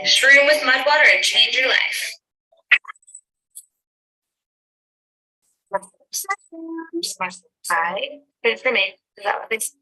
Shroom with mud water and change your life. Hi. Good for me. Is that what they say?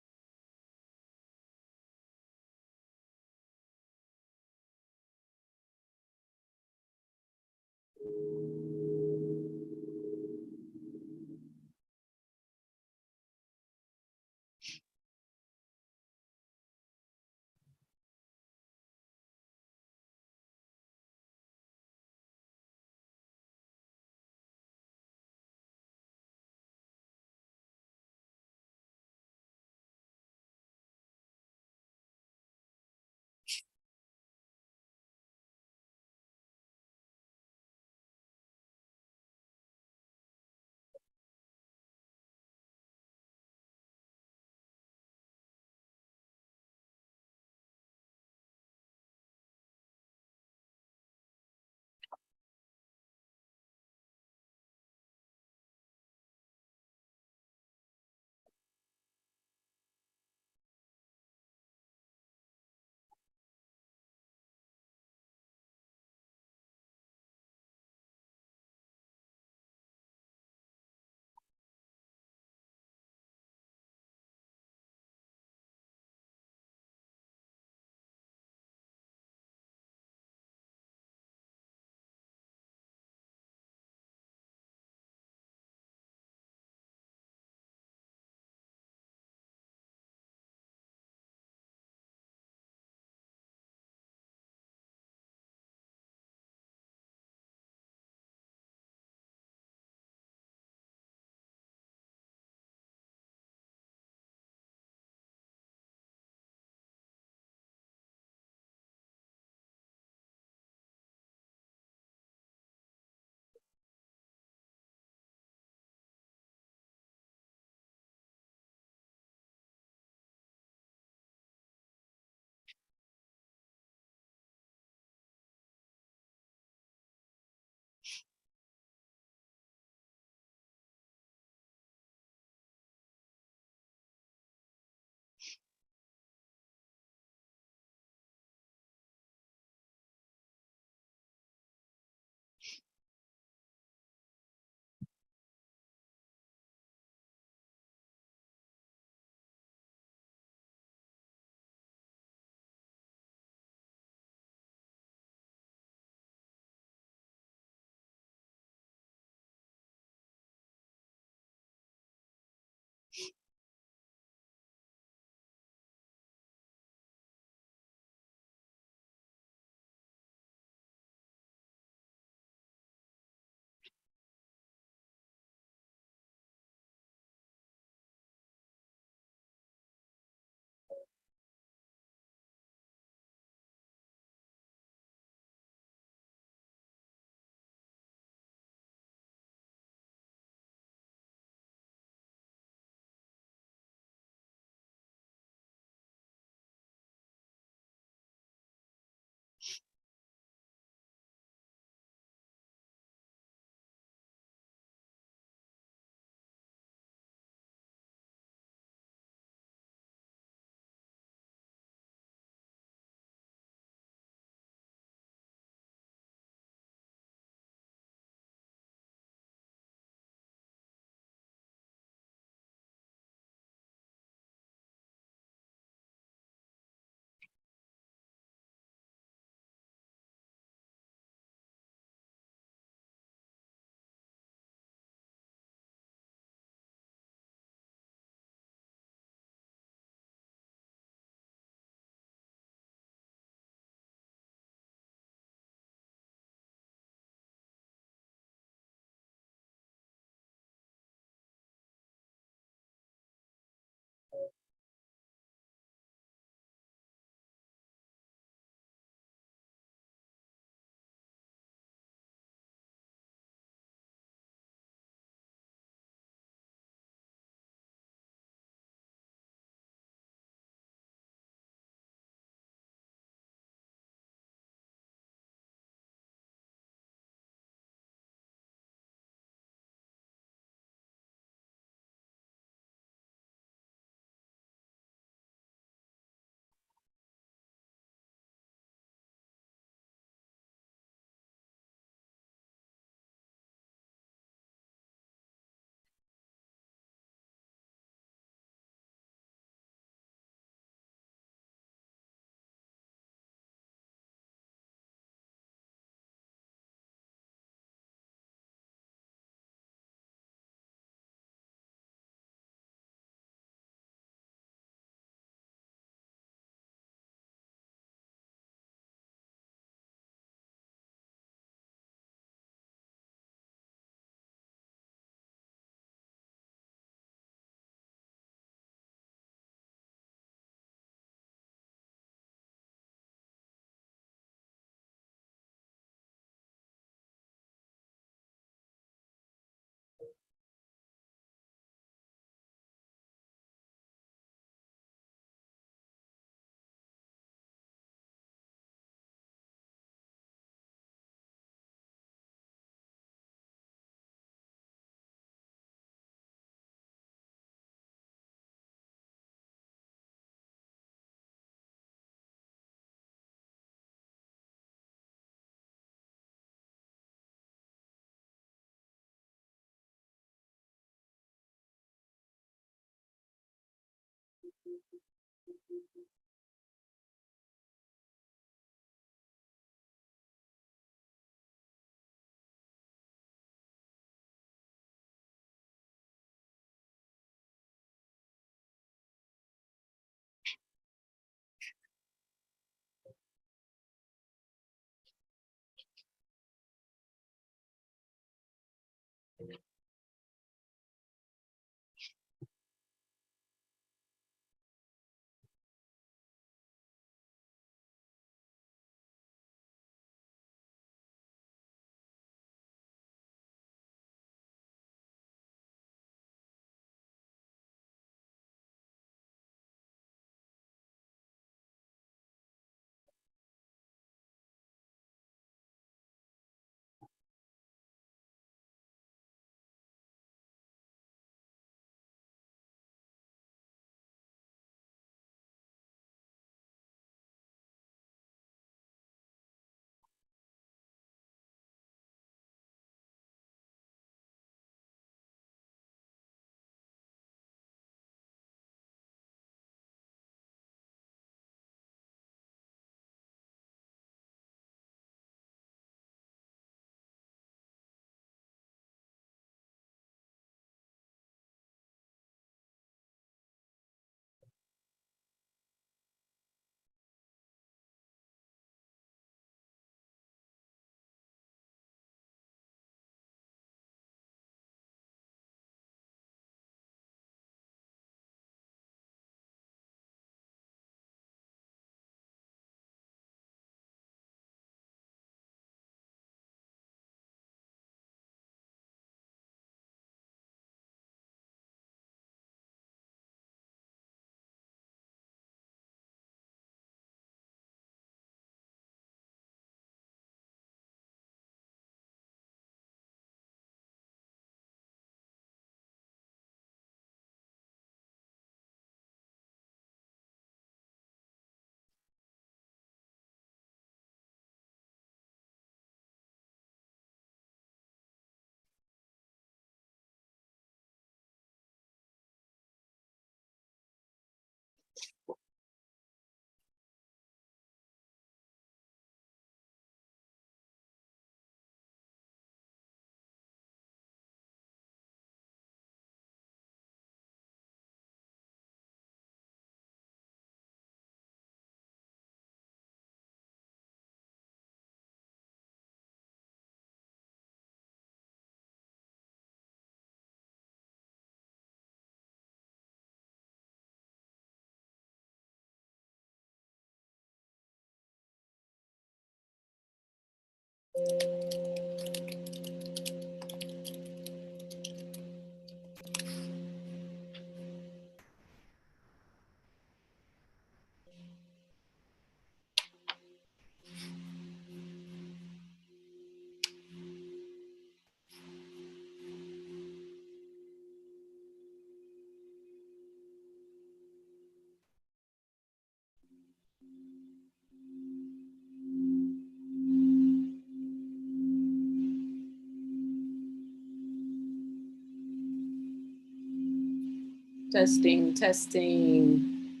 Testing, testing.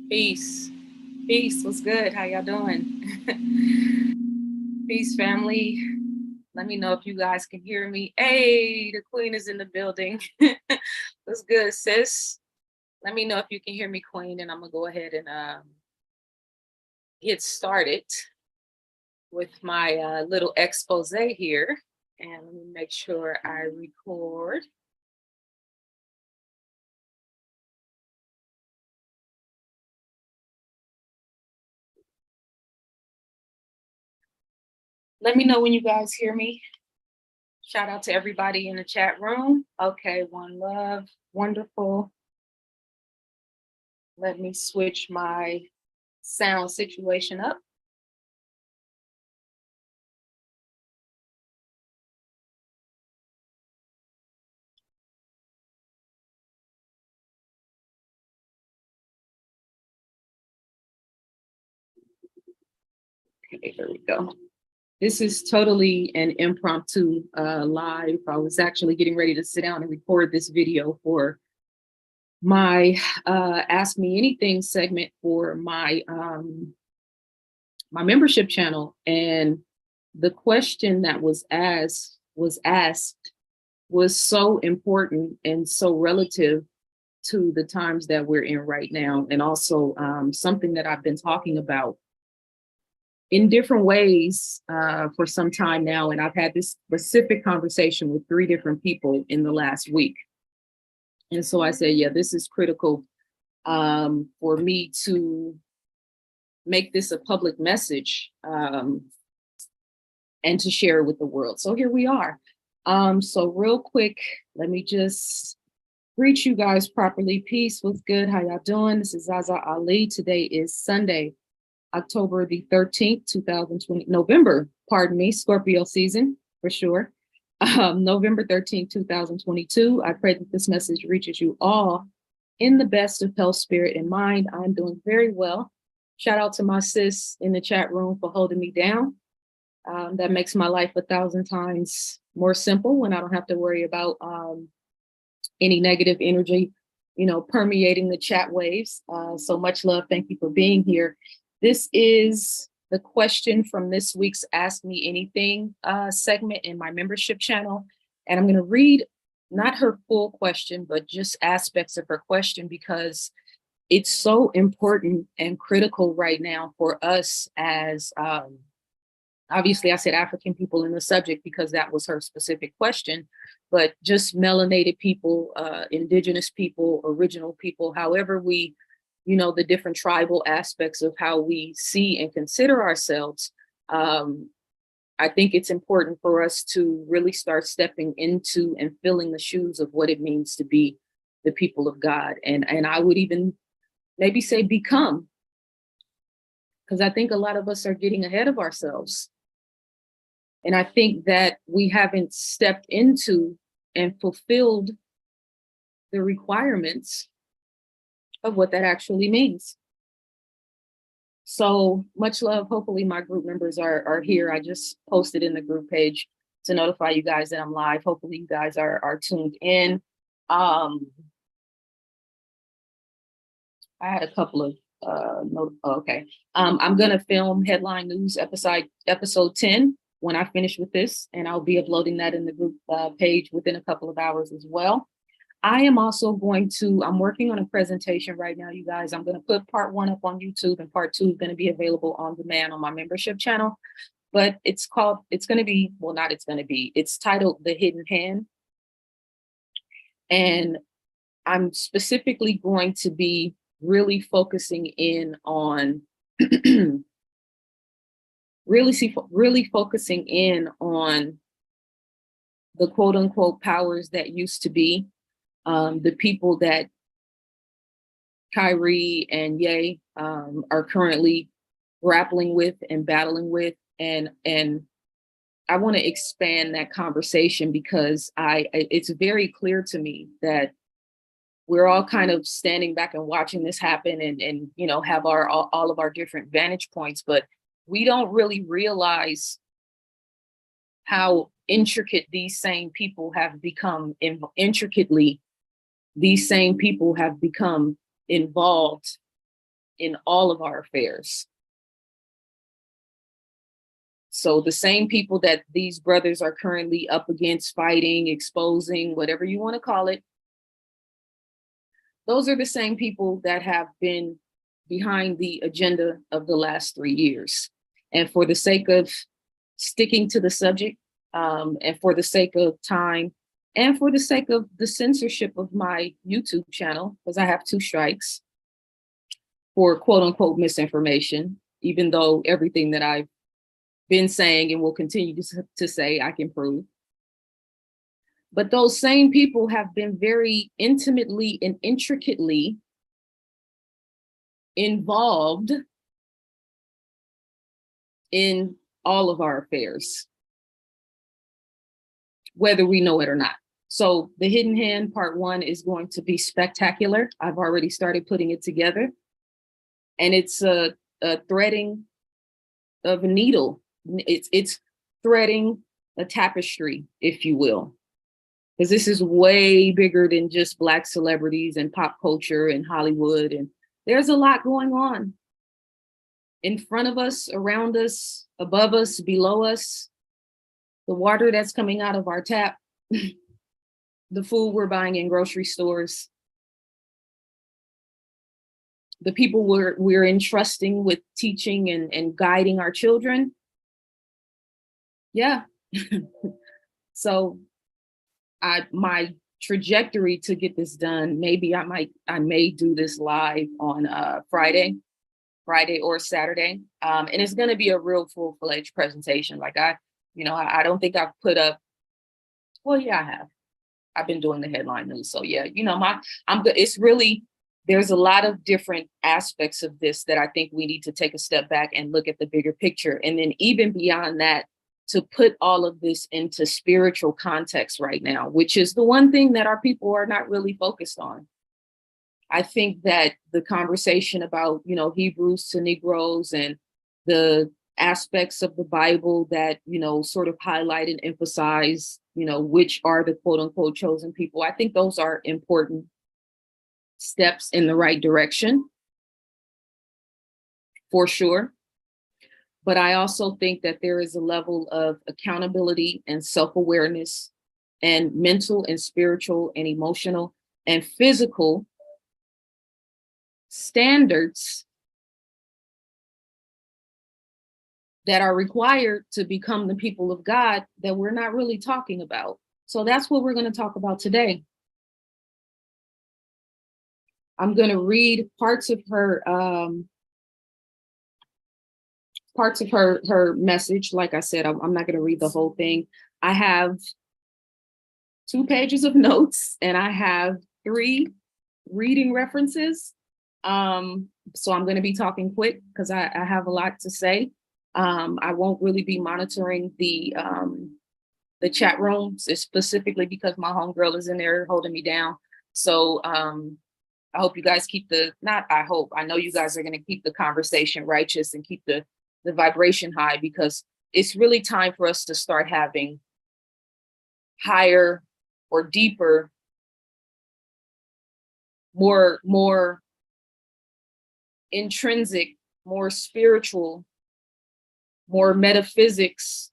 Peace. Peace. What's good? How y'all doing? Peace, family. Let me know if you guys can hear me. Hey, the queen is in the building. What's good, sis? Let me know if you can hear me, queen, and I'm gonna go ahead and get started with my little expose here. And let me make sure I record. Let me know when you guys hear me. Shout out to everybody in the chat room. Okay, one love, wonderful. Let me switch my sound situation up. Okay, there we go. This is totally an impromptu live. I was actually getting ready to sit down and record this video for my Ask Me Anything segment for my my membership channel, and the question that was asked was so important and so relative to the times that we're in right now, and also something that I've been talking about in different ways for some time now. And I've had this specific conversation with 3 different people in the last week. And so I said, yeah, this is critical for me to make this a public message and to share it with the world. So here we are. So real quick, let me just greet you guys properly. Peace, what's good? How y'all doing? This is ZaZaAli. Today is Sunday, October the 13th, 2020, November, pardon me, Scorpio season for sure. November 13th, 2022. I pray that this message reaches you all in the best of health, spirit, and mind. I'm doing very well. Shout out to my sis in the chat room for holding me down. That makes my life 1,000 times more simple when I don't have to worry about any negative energy, permeating the chat waves. So much love. Thank you for being here. This is the question from this week's Ask Me Anything segment in my membership channel. And I'm going to read not her full question, but just aspects of her question, because it's so important and critical right now for us as, obviously I said African people in the subject because that was her specific question, but just melanated people, indigenous people, original people, however we, the different tribal aspects of how we see and consider ourselves. I think it's important for us to really start stepping into and filling the shoes of what it means to be the people of God. And I would even maybe say become, because I think a lot of us are getting ahead of ourselves. And I think that we haven't stepped into and fulfilled the requirements of what that actually means. So much love. Hopefully my group members are here. I just posted in the group page to notify you guys that I'm live. Hopefully you guys are tuned in. I had a couple of okay. I'm gonna film headline news episode 10 when I finish with this, and I'll be uploading that in the group page within a couple of hours as well. I am also I'm working on a presentation right now, you guys. I'm going to put part 1 up on YouTube, and part 2 is going to be available on demand on my membership channel. But it's titled The Hidden Hand. And I'm specifically going to be really focusing in on, really focusing in on the quote unquote powers that used to be. The people that Kyrie and Ye are currently grappling with and battling with. And I want to expand that conversation because it's very clear to me that we're all kind of standing back and watching this happen and have all of our different vantage points, but we don't really realize how intricate these same people have become these same people have become involved in all of our affairs. So the same people that these brothers are currently up against, fighting, exposing, whatever you want to call it, those are the same people that have been behind the agenda of the last 3 years. And for the sake of sticking to the subject, and for the sake of time, and for the sake of the censorship of my YouTube channel, because I have 2 strikes for quote unquote misinformation, even though everything that I've been saying and will continue to say I can prove. But those same people have been very intimately and intricately involved in all of our affairs, whether we know it or not. So the Hidden Hand part 1 is going to be spectacular. I've already started putting it together, and it's a threading of a needle. It's threading a tapestry, if you will. because this is way bigger than just Black celebrities and pop culture and Hollywood. And there's a lot going on in front of us, around us, above us, below us, the water that's coming out of our tap, the food we're buying in grocery stores, the people we're entrusting with teaching and guiding our children. Yeah. So my trajectory to get this done, maybe I may do this live on Friday or Saturday. And it's going to be a real full-fledged presentation. Like I don't think I've put up, well, yeah, I have. I've been doing the headline news. So yeah, it's really, there's a lot of different aspects of this that I think we need to take a step back and look at the bigger picture. And then even beyond that, to put all of this into spiritual context right now, which is the one thing that our people are not really focused on. I think that the conversation about, Hebrews to Negroes and the aspects of the Bible that, sort of highlight and emphasize, which are the quote unquote chosen people. I think those are important steps in the right direction, for sure. But I also think that there is a level of accountability and self-awareness and mental and spiritual and emotional and physical standards that are required to become the people of God that we're not really talking about. So that's what we're going to talk about today. I'm going to read parts of her message. Like I said, I'm not going to read the whole thing. I have 2 pages of notes and I have 3 reading references. So I'm going to be talking quick because I have a lot to say. I won't really be monitoring the chat rooms, specifically because my homegirl is in there holding me down. So I hope you guys I know you guys are going to keep the conversation righteous and keep the vibration high, because it's really time for us to start having higher or deeper, more intrinsic, more spiritual, more metaphysics,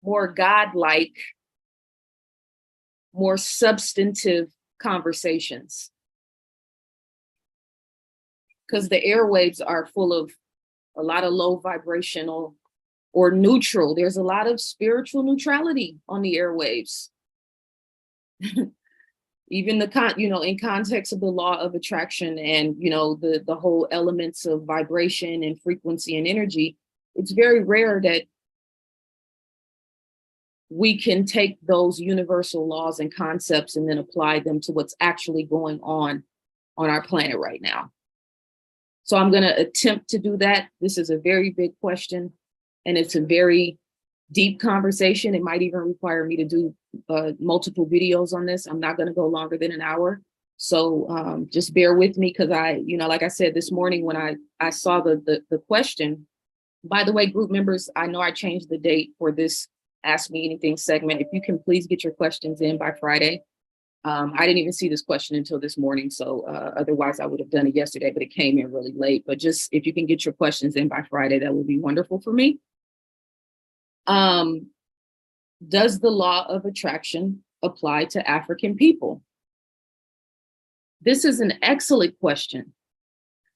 more godlike, more substantive conversations. Because the airwaves are full of a lot of low vibrational or neutral. There's a lot of spiritual neutrality on the airwaves. Even in context of the law of attraction and, the whole elements of vibration and frequency and energy, it's very rare that we can take those universal laws and concepts and then apply them to what's actually going on our planet right now. So I'm going to attempt to do that. This is a very big question, and it's a very deep conversation. It might even require me to do multiple videos on this. I'm not going to go longer than an hour. So just bear with me, because like I said this morning when I saw the question. By the way, group members, I know I changed the date for this Ask Me Anything segment. If you can please get your questions in by Friday. I didn't even see this question until this morning. So otherwise I would have done it yesterday, but it came in really late. But just if you can get your questions in by Friday, that would be wonderful for me. Does the law of attraction apply to African people? This is an excellent question.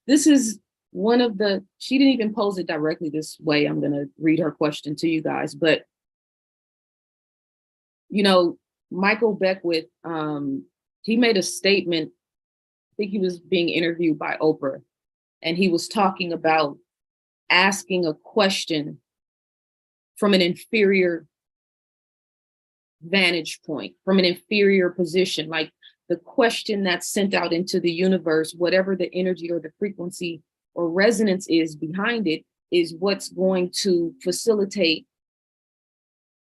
This is one of she didn't even pose it directly this way. I'm going to read her question to you guys, but Michael Beckwith, he made a statement. I think he was being interviewed by Oprah, and he was talking about asking a question from an inferior vantage point, from an inferior position, like the question that's sent out into the universe, whatever the energy or the frequency or resonance is behind it, is what's going to facilitate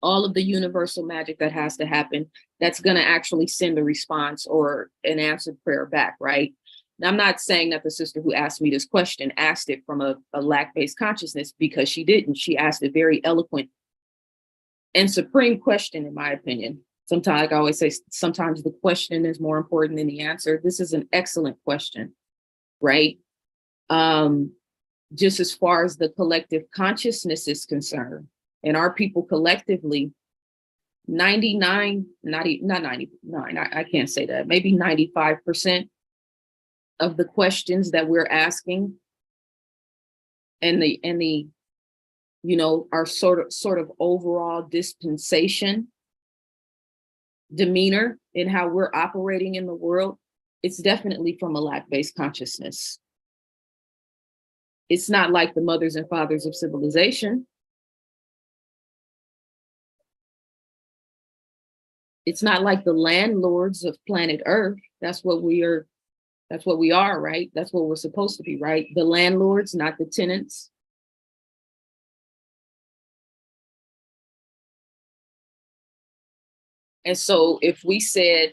all of the universal magic that has to happen, that's going to actually send a response or an answered prayer back, right? Now, I'm not saying that the sister who asked me this question asked it from a lack-based consciousness, because she didn't. She asked a very eloquent and supreme question, in my opinion. Sometimes, like I always say, sometimes the question is more important than the answer. This is an excellent question, right? Just as far as the collective consciousness is concerned, and our people collectively, 99, not 99, I can't say that, maybe 95% of the questions that we're asking and the our sort of overall dispensation demeanor in how we're operating in the world, it's definitely from a lack-based consciousness. It's not like the mothers and fathers of civilization. It's not like the landlords of planet Earth. That's what we are. That's what we are, right? That's what we're supposed to be, right? The landlords, not the tenants. And so if we said,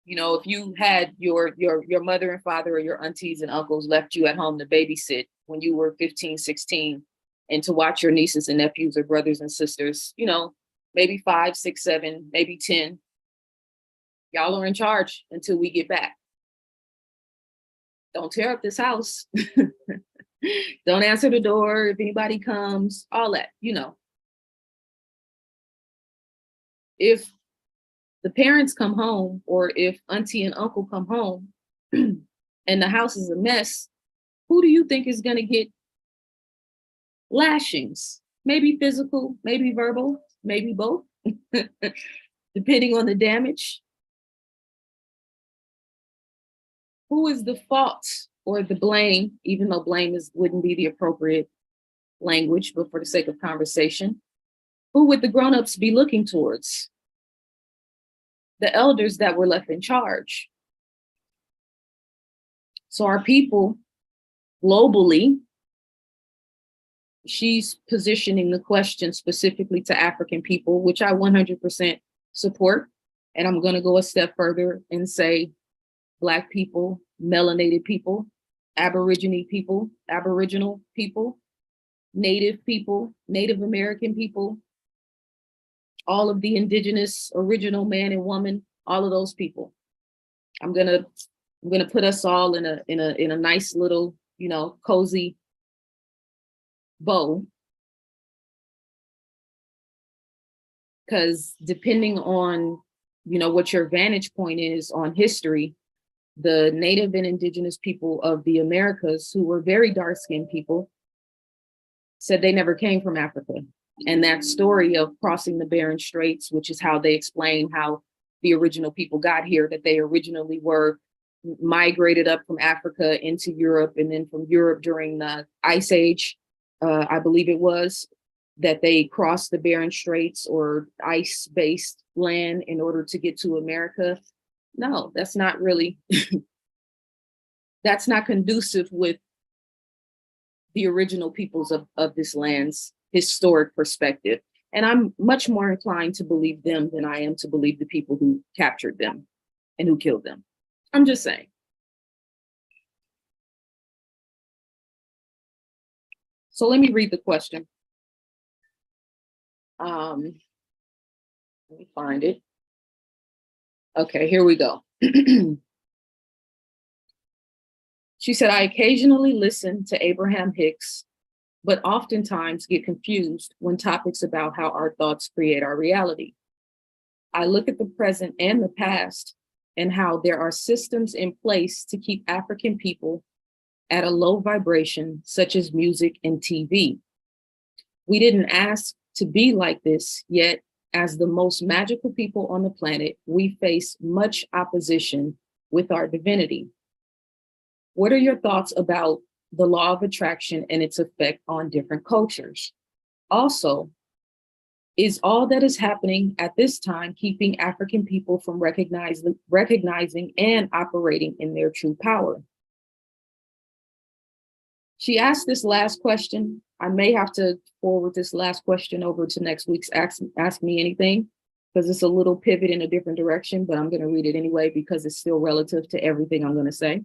if you had your mother and father or your aunties and uncles left you at home to babysit when you were 15, 16, and to watch your nieces and nephews or brothers and sisters, maybe 5, 6, 7, maybe 10, y'all are in charge until we get back. Don't tear up this house. Don't answer the door if anybody comes, all that, If the parents come home, or if auntie and uncle come home and the house is a mess, who do you think is going to get lashings? Maybe physical, maybe verbal, maybe both, depending on the damage. Who is the fault or the blame, even though blame wouldn't be the appropriate language, but for the sake of conversation, who would the grown-ups be looking towards? The elders that were left in charge. So our people globally, she's positioning the question specifically to African people, which I 100% support. And I'm going to go a step further and say Black people, melanated people, Aboriginal people, Native American people, all of the indigenous original man and woman, all of those people. I'm gonna put us all in a nice little, cozy bow. Because depending on, what your vantage point is on history, the Native and indigenous people of the Americas, who were very dark-skinned people, said they never came from Africa. And that story of crossing the Bering Straits, which is how they explain how the original people got here, that they originally were migrated up from Africa into Europe, and then from Europe during the Ice Age, I believe it was, that they crossed the Bering Straits or ice-based land in order to get to America. No, that's not really, that's not conducive with the original peoples of this land's historic perspective. And I'm much more inclined to believe them than I am to believe the people who captured them and who killed them. I'm just saying. So let me read the question. Let me find it. Okay, here we go. She said, I occasionally listen to Abraham Hicks, but oftentimes get confused when topics about how our thoughts create our reality. I look at the present and the past and how there are systems in place to keep African people at a low vibration, such as music and TV. We didn't ask to be like this, yet as the most magical people on the planet, we face much opposition with our divinity. What are your thoughts about the law of attraction and its effect on different cultures? Also, is all that is happening at this time keeping African people from recognizing and operating in their true power? She asked this last question. I may have to forward this last question over to next week's Ask Me Anything, because it's a little pivot in a different direction, but I'm going to read it anyway because it's still relative to everything I'm going to say.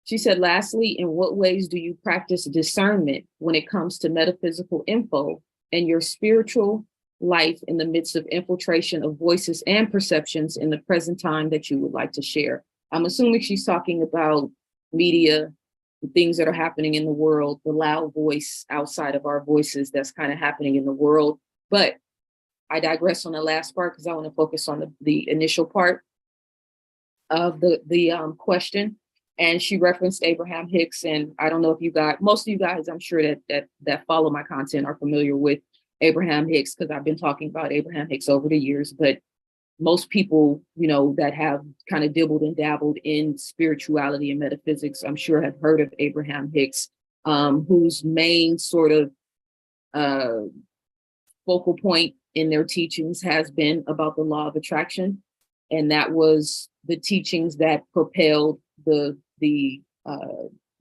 She said, lastly, in what ways do you practice discernment when it comes to metaphysical info and your spiritual life in the midst of infiltration of voices and perceptions in the present time that you would like to share? I'm assuming she's talking about media, the things that are happening in the world, the loud voice outside of our voices that's kind of happening in the world. But I digress on the last part because I want to focus on the initial part of the question. And she referenced Abraham Hicks. And I don't know if you guys, most of you guys, I'm sure that follow my content are familiar with Abraham Hicks, because I've been talking about Abraham Hicks over the years. But most people, you know, that have kind of dibbled and dabbled in spirituality and metaphysics, I'm sure have heard of Abraham Hicks, whose main sort of focal point in their teachings has been about the law of attraction. And that was the teachings that propelled the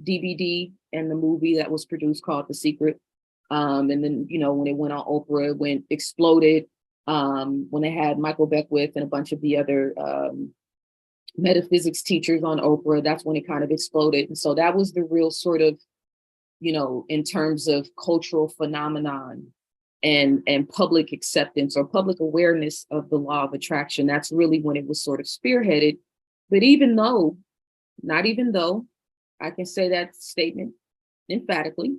DVD and the movie that was produced called The Secret. And then, you know, when it went on Oprah, it went exploded. When they had Michael Beckwith and a bunch of the other metaphysics teachers on Oprah, that's when it kind of exploded. And so that was the real sort of, you know, in terms of cultural phenomenon and public acceptance or public awareness of the law of attraction, that's really when it was sort of spearheaded. But not even though, I can say that statement emphatically.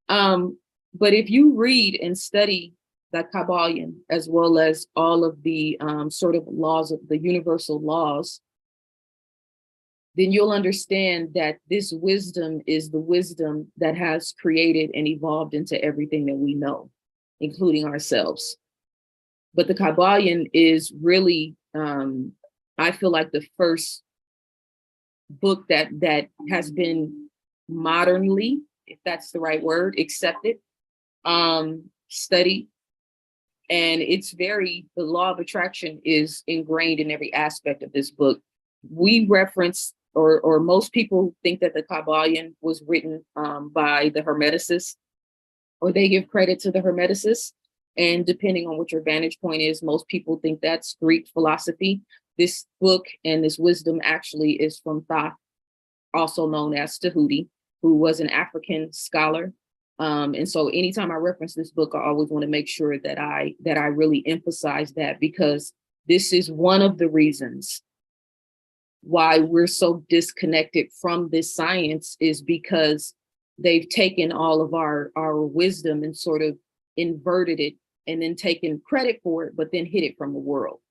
But if you read and study the Kabbalion, as well as all of the sort of laws of the universal laws, then you'll understand that this wisdom is the wisdom that has created and evolved into everything that we know, including ourselves. But the Kabbalion is really, I feel like, the first book that has been modernly, if that's the right word, accepted, studied. And the law of attraction is ingrained in every aspect of this book. We reference, or most people think that the Kabbalion was written by the Hermeticists, or they give credit to the Hermeticists. And depending on what your vantage point is, most people think that's Greek philosophy. This book and this wisdom actually is from Thoth, also known as Tahuti, who was an African scholar. And so anytime I reference this book, I always want to make sure that I really emphasize that, because this is one of the reasons why we're so disconnected from this science, is because they've taken all of our wisdom and sort of inverted it, and then taken credit for it, but then hid it from the world.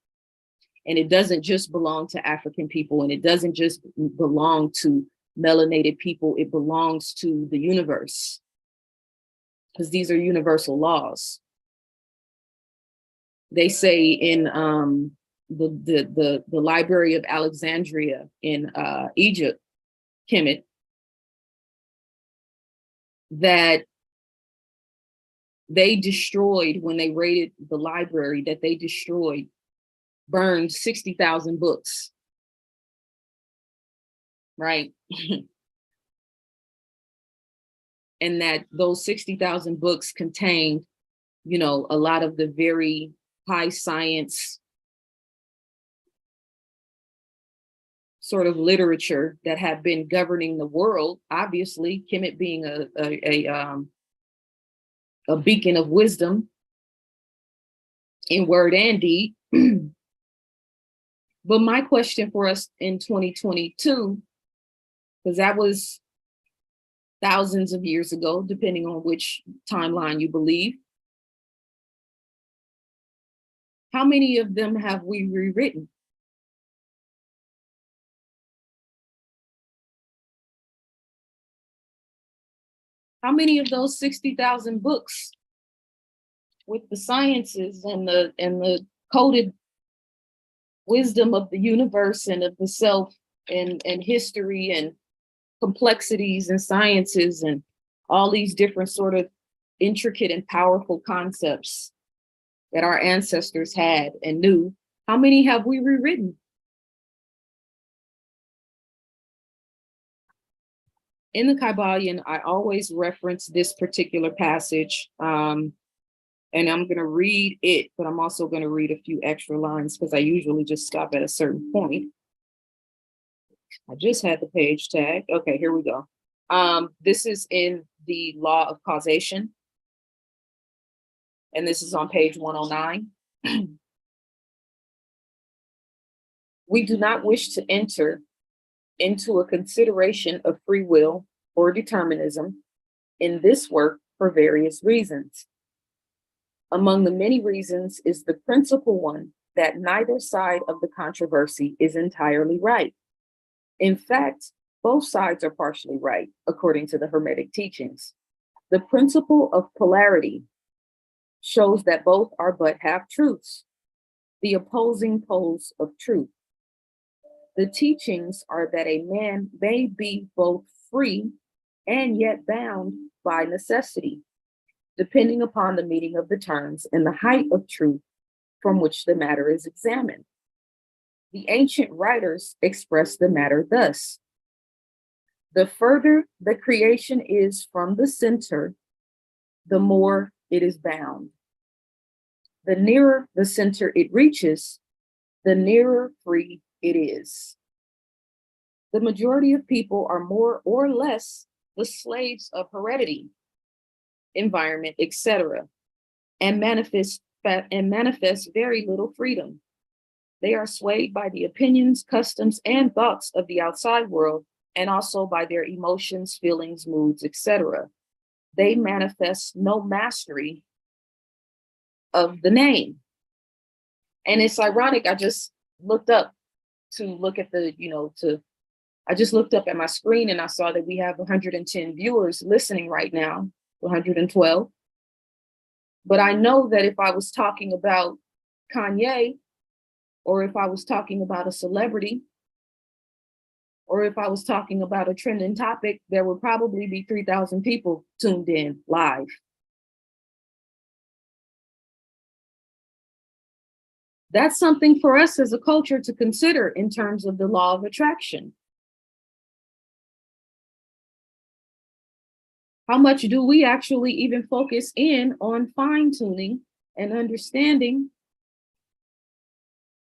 And it doesn't just belong to African people, and it doesn't just belong to melanated people. It belongs to the universe, because these are universal laws. They say in the Library of Alexandria in Egypt, Kemet, that they destroyed, when they raided the library, that they burned 60,000 books, right? And that those 60,000 books contained, you know, a lot of the very high science sort of literature that had been governing the world. Obviously, Kemet being a beacon of wisdom in word and deed. But my question for us in 2022, because that was thousands of years ago, depending on which timeline you believe, how many of them have we rewritten? How many of those 60,000 books with the sciences and the coded wisdom of the universe and of the self and history and complexities and sciences and all these different sort of intricate and powerful concepts that our ancestors had and knew, how many have we rewritten? In the Kabbalion, I always reference this particular passage, and I'm going to read it, but I'm also going to read a few extra lines because I usually just stop at a certain point. I just had the page tag. Okay, here we go. This is in the law of causation. and this is on page 109. We do not wish to enter into a consideration of free will or determinism in this work for various reasons. Among the many reasons is the principal one that neither side of the controversy is entirely right. In fact, both sides are partially right, according to the Hermetic teachings. The principle of polarity shows that both are but half truths, the opposing poles of truth. The teachings are that a man may be both free and yet bound by necessity, depending upon the meaning of the terms and the height of truth from which the matter is examined. The ancient writers express the matter thus: the further the creation is from the center, the more it is bound. The nearer the center it reaches, the nearer free it is. The majority of people are more or less the slaves of heredity, environment, etc., and manifest very little freedom. They are swayed by the opinions, customs, and thoughts of the outside world, and also by their emotions, feelings, moods, etc. They manifest no mastery of the name. And it's ironic, I just looked up to look at the, I just looked up at my screen and I saw that we have 110 viewers listening right now, 112. But I know that if I was talking about Kanye, or if I was talking about a celebrity, or if I was talking about a trending topic, there would probably be 3,000 people tuned in live. That's something for us as a culture to consider in terms of the law of attraction. How much do we actually even focus in on fine-tuning and understanding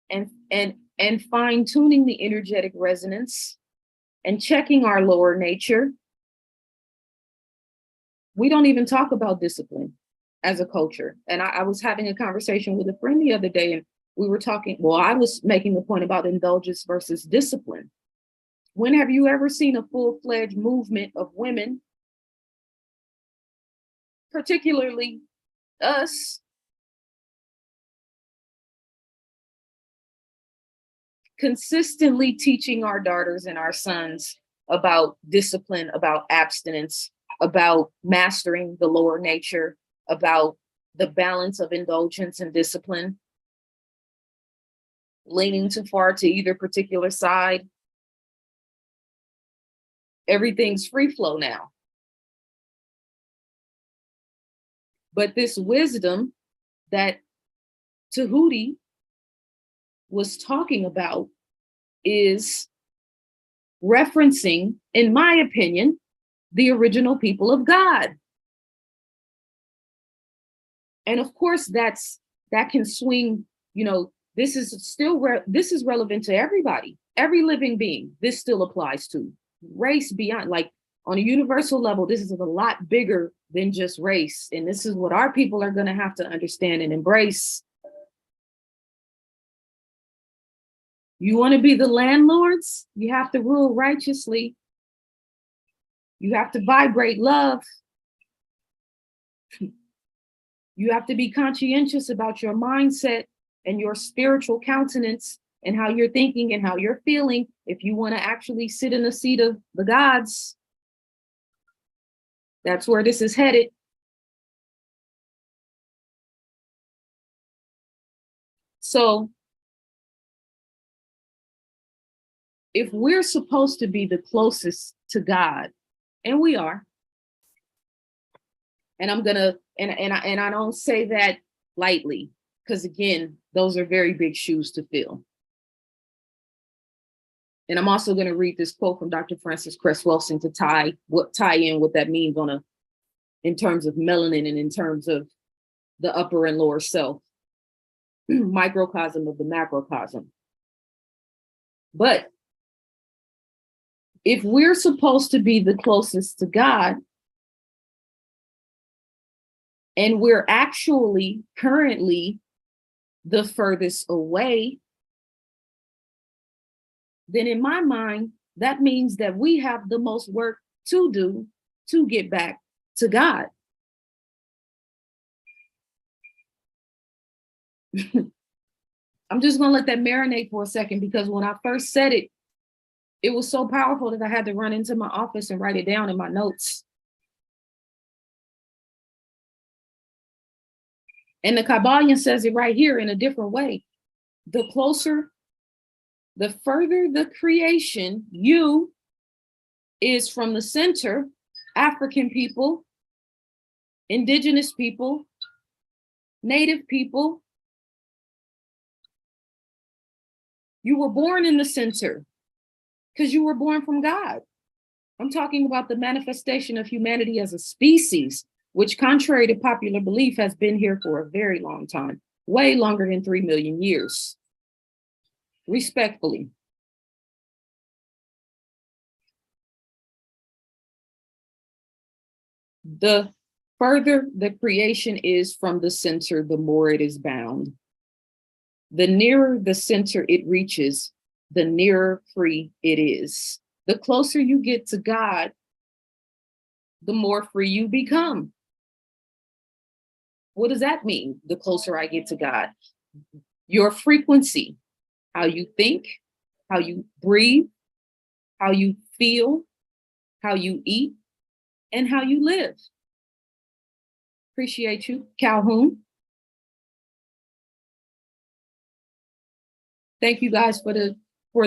and fine-tuning the energetic resonance and checking our lower nature? We don't even talk about discipline as a culture. And I was having a conversation with a friend the other day, and we were talking, well, I was making the point about indulgence versus discipline. When have you ever seen a full-fledged movement of women, particularly us, consistently teaching our daughters and our sons about discipline, about abstinence, about mastering the lower nature, about the balance of indulgence and discipline, leaning too far to either particular side? Everything's free flow now. But this wisdom that Tahuti was talking about is referencing, in my opinion, the original people of God. And of course, that can swing, this is relevant to everybody, every living being. This still applies to race beyond, like on a universal level, this is a lot bigger than just race. And this is what our people are going to have to understand and embrace. You want to be the landlords? You have to rule righteously. You have to vibrate love. You have to be conscientious about your mindset and your spiritual countenance and how you're thinking and how you're feeling if you want to actually sit in the seat of the gods. That's where this is headed. So if we're supposed to be the closest to God, and we are, and I'm gonna, and I don't say that lightly, because again, those are very big shoes to fill. And I'm also going to read this quote from Dr. Francis Cress Welsing to tie in what that means in terms of melanin and in terms of the upper and lower self, microcosm of the macrocosm. But if we're supposed to be the closest to God, and we're actually currently the furthest away, then in my mind, that means that we have the most work to do to get back to God. I'm just going to let that marinate for a second, because when I first said it, it was so powerful that I had to run into my office and write it down in my notes. And the Kabbalion says it right here in a different way. The further the creation, you is from the center, African people, indigenous people, native people. You were born in the center because you were born from God. I'm talking about the manifestation of humanity as a species, which, contrary to popular belief, has been here for a very long time, way longer than 3 million years. Respectfully. The further the creation is from the center, the more it is bound. The nearer the center it reaches, the nearer free it is. The closer you get to God, the more free you become. What does that mean? The closer I get to God, your frequency, how you think, how you breathe, how you feel, how you eat, and how you live. Appreciate you, Calhoun. Thank you guys for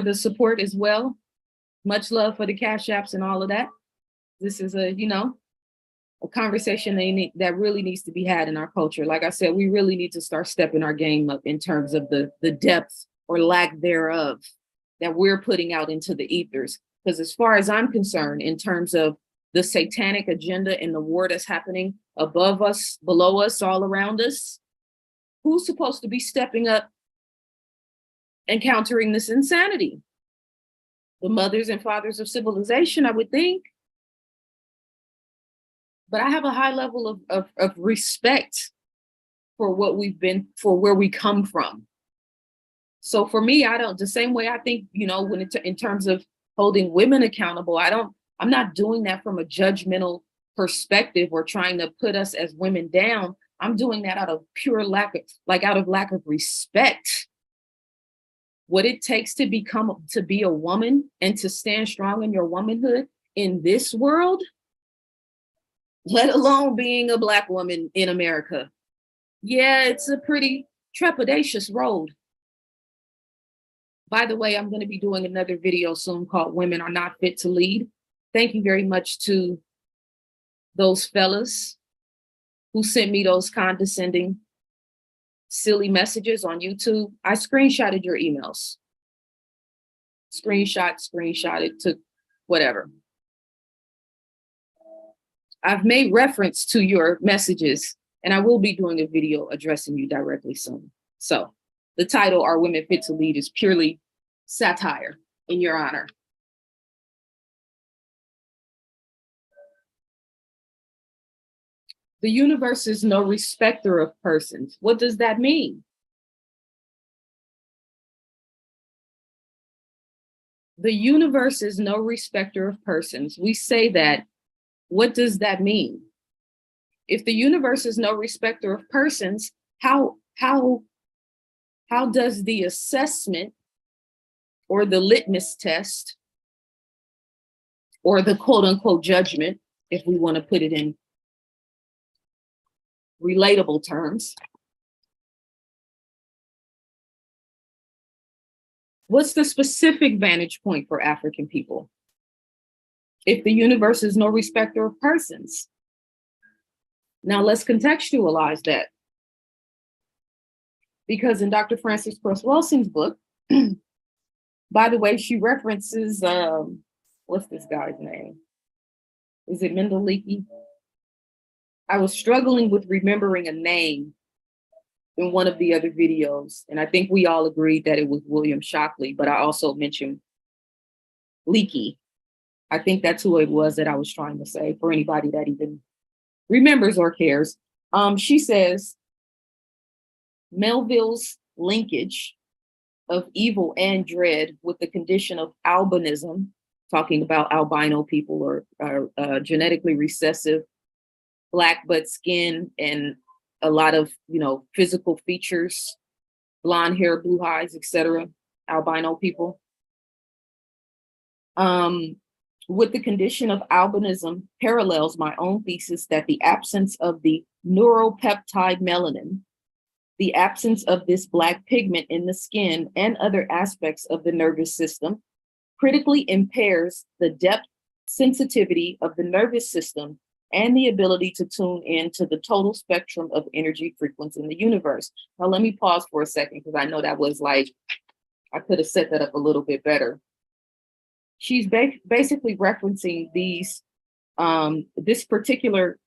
the support as well. Much love for the Cash Apps and all of that. This is a conversation that really needs to be had in our culture. Like I said, we really need to start stepping our game up in terms of the depth or lack thereof that we're putting out into the ethers. Because as far as I'm concerned, in terms of the satanic agenda and the war that's happening above us, below us, all around us, who's supposed to be stepping up and countering this insanity? The mothers and fathers of civilization, I would think. But I have a high level of respect for what we've been, for where we come from. So for me, the same way I think, when in terms of holding women accountable, I'm not doing that from a judgmental perspective or trying to put us as women down. I'm doing that out of pure lack of respect. What it takes to be a woman and to stand strong in your womanhood in this world, let alone being a Black woman in America. Yeah, it's a pretty trepidatious road. By the way, I'm going to be doing another video soon called Women Are Not Fit to Lead. Thank you very much to those fellas who sent me those condescending, silly messages on YouTube. I screenshotted your emails. Screenshot, took whatever. I've made reference to your messages, and I will be doing a video addressing you directly soon. So the title, Are Women Fit to Lead, is purely satire in your honor. The universe is no respecter of persons. What does that mean? The universe is no respecter of persons. We say that. What does that mean? If the universe is no respecter of persons, how does the assessment or the litmus test or the quote unquote judgment, if we want to put it in relatable terms, what's the specific vantage point for African people if the universe is no respecter of persons? Now let's contextualize that. Because in Dr. Frances Cress Welsing's book, by the way, she references, what's this guy's name? Is it Mendel Leakey? I was struggling with remembering a name in one of the other videos, and I think we all agreed that it was William Shockley, but I also mentioned Leakey. I think that's who it was that I was trying to say, for anybody that even remembers or cares. She says Melville's linkage of evil and dread with the condition of albinism, talking about albino people or genetically recessive black butt skin and a lot of, physical features, blonde hair, blue eyes, etc., albino people. With the condition of albinism parallels my own thesis that the absence of the neuropeptide melanin, the absence of this black pigment in the skin and other aspects of the nervous system critically impairs the depth sensitivity of the nervous system and the ability to tune in to the total spectrum of energy frequency in the universe. Now, let me pause for a second because I know that was like, I could have set that up a little bit better. She's basically referencing this particular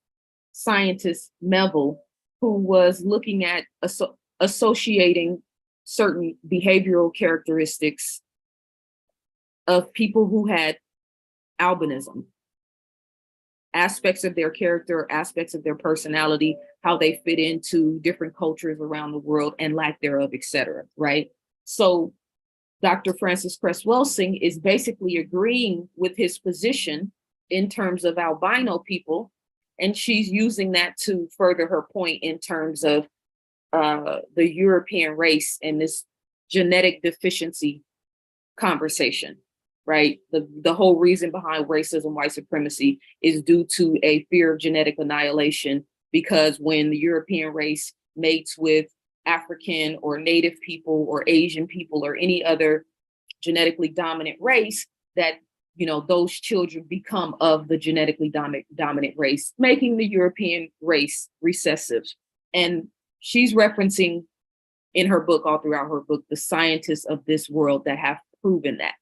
scientist, Melville, who was looking at associating certain behavioral characteristics of people who had albinism, aspects of their character, aspects of their personality, how they fit into different cultures around the world and lack thereof, etc. Right? So Dr. Frances Cress Welsing is basically agreeing with his position in terms of albino people, and she's using that to further her point in terms of the European race and this genetic deficiency conversation, right? The whole reason behind racism, white supremacy is due to a fear of genetic annihilation, because when the European race mates with African or Native people or Asian people or any other genetically dominant race, that those children become of the genetically dominant race, making the European race recessive. And she's referencing in her book, all throughout her book, the scientists of this world that have proven that,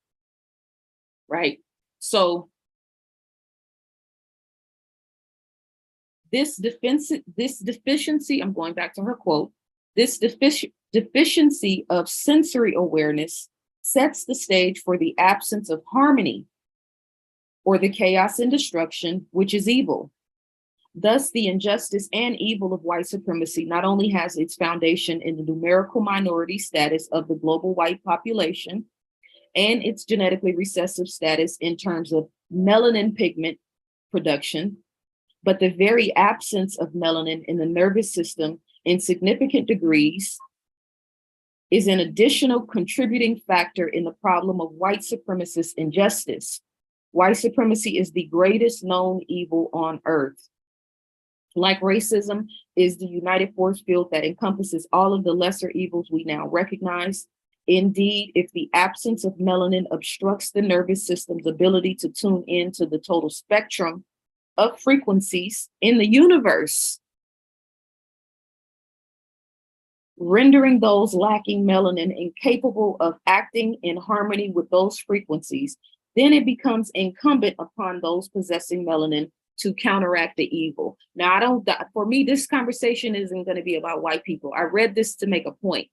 right? So this deficiency, I'm going back to her quote, this deficiency of sensory awareness sets the stage for the absence of harmony or the chaos and destruction, which is evil. Thus, the injustice and evil of white supremacy not only has its foundation in the numerical minority status of the global white population and its genetically recessive status in terms of melanin pigment production, but the very absence of melanin in the nervous system in significant degrees is an additional contributing factor in the problem of white supremacist injustice. White supremacy is the greatest known evil on earth. Like racism is the united force field that encompasses all of the lesser evils we now recognize. Indeed, if the absence of melanin obstructs the nervous system's ability to tune into the total spectrum of frequencies in the universe, rendering those lacking melanin incapable of acting in harmony with those frequencies, then it becomes incumbent upon those possessing melanin to counteract the evil. Now, for me, this conversation isn't going to be about white people. I read this to make a point,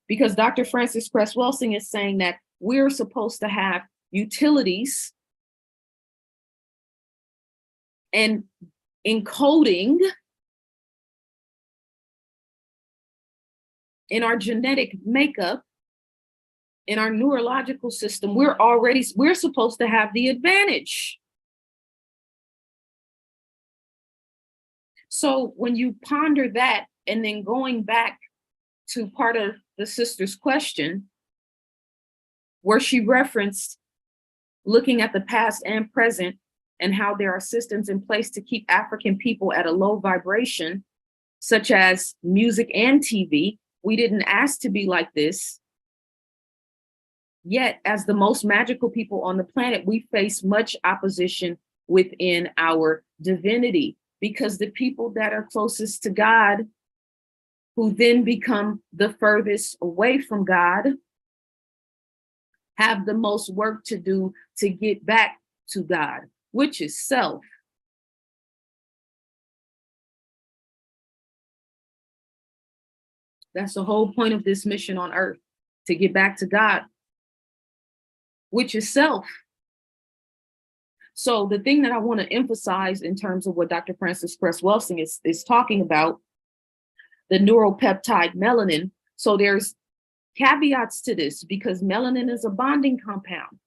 because Dr. Frances Cress Welsing is saying that we're supposed to have utilities and encoding in our genetic makeup, in our neurological system. We're supposed to have the advantage. So when you ponder that, and then going back to part of the sister's question, where she referenced looking at the past and present and how there are systems in place to keep African people at a low vibration, such as music and TV. We didn't ask to be like this. Yet, as the most magical people on the planet, we face much opposition within our divinity, because the people that are closest to God, who then become the furthest away from God, have the most work to do to get back to God, which is self. That's the whole point of this mission on earth, to get back to God, which is self. So the thing that I want to emphasize in terms of what Dr. Frances Cress Welsing is talking about, the neuropeptide melanin. So there's caveats to this because melanin is a bonding compound.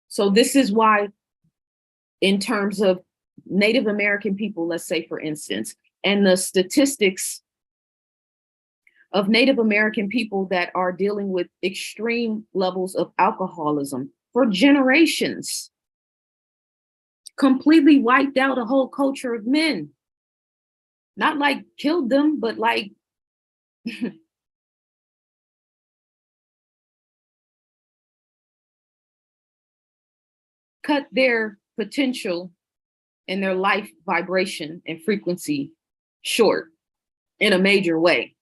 So this is why, in terms of Native American people, let's say, for instance, and the statistics of Native American people that are dealing with extreme levels of alcoholism for generations, completely wiped out a whole culture of men. Not like killed them, but like cut their potential and their life vibration and frequency short in a major way.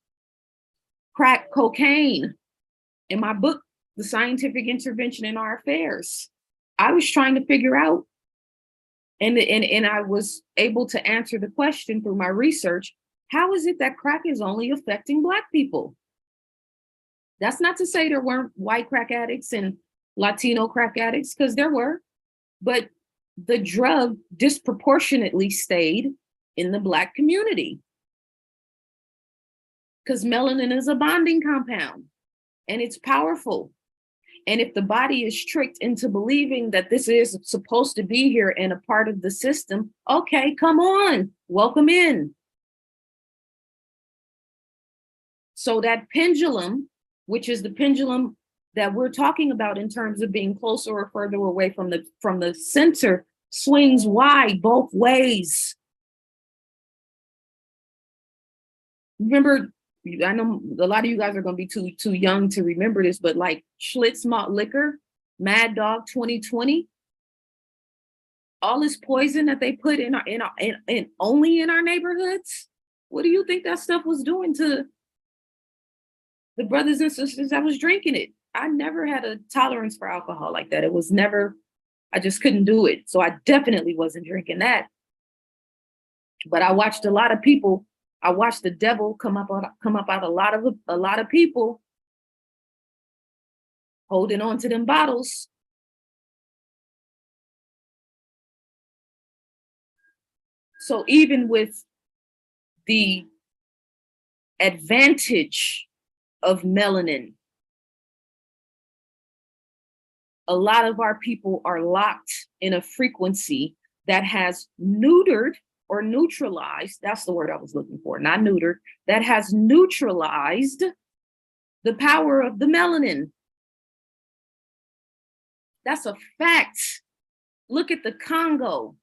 Crack cocaine. In my book, The Scientific Intervention in Our Affairs, I was trying to figure out, and I was able to answer the question through my research, how is it that crack is only affecting Black people? That's not to say there weren't white crack addicts and Latino crack addicts, because there were, but the drug disproportionately stayed in the Black community because melanin is a bonding compound and it's powerful. And if the body is tricked into believing that this is supposed to be here and a part of the system, okay, come on, welcome in. So that pendulum, which is the pendulum that we're talking about in terms of being closer or further away from the center, swings wide both ways. Remember, I know a lot of you guys are going to be too young to remember this, but like Schlitz malt liquor, Mad Dog 2020, all this poison that they put in only in our neighborhoods. What do you think that stuff was doing to the brothers and sisters that was drinking it? I never had a tolerance for alcohol like that. It was never, I just couldn't do it. So I definitely wasn't drinking that. But I watched a lot of people. I watched the devil come up out a lot of people holding on to them bottles. So even with the advantage of melanin, a lot of our people are locked in a frequency that has neutered or neutralized, that's the word I was looking for, not neutered, that has neutralized the power of the melanin. That's a fact. Look at the Congo.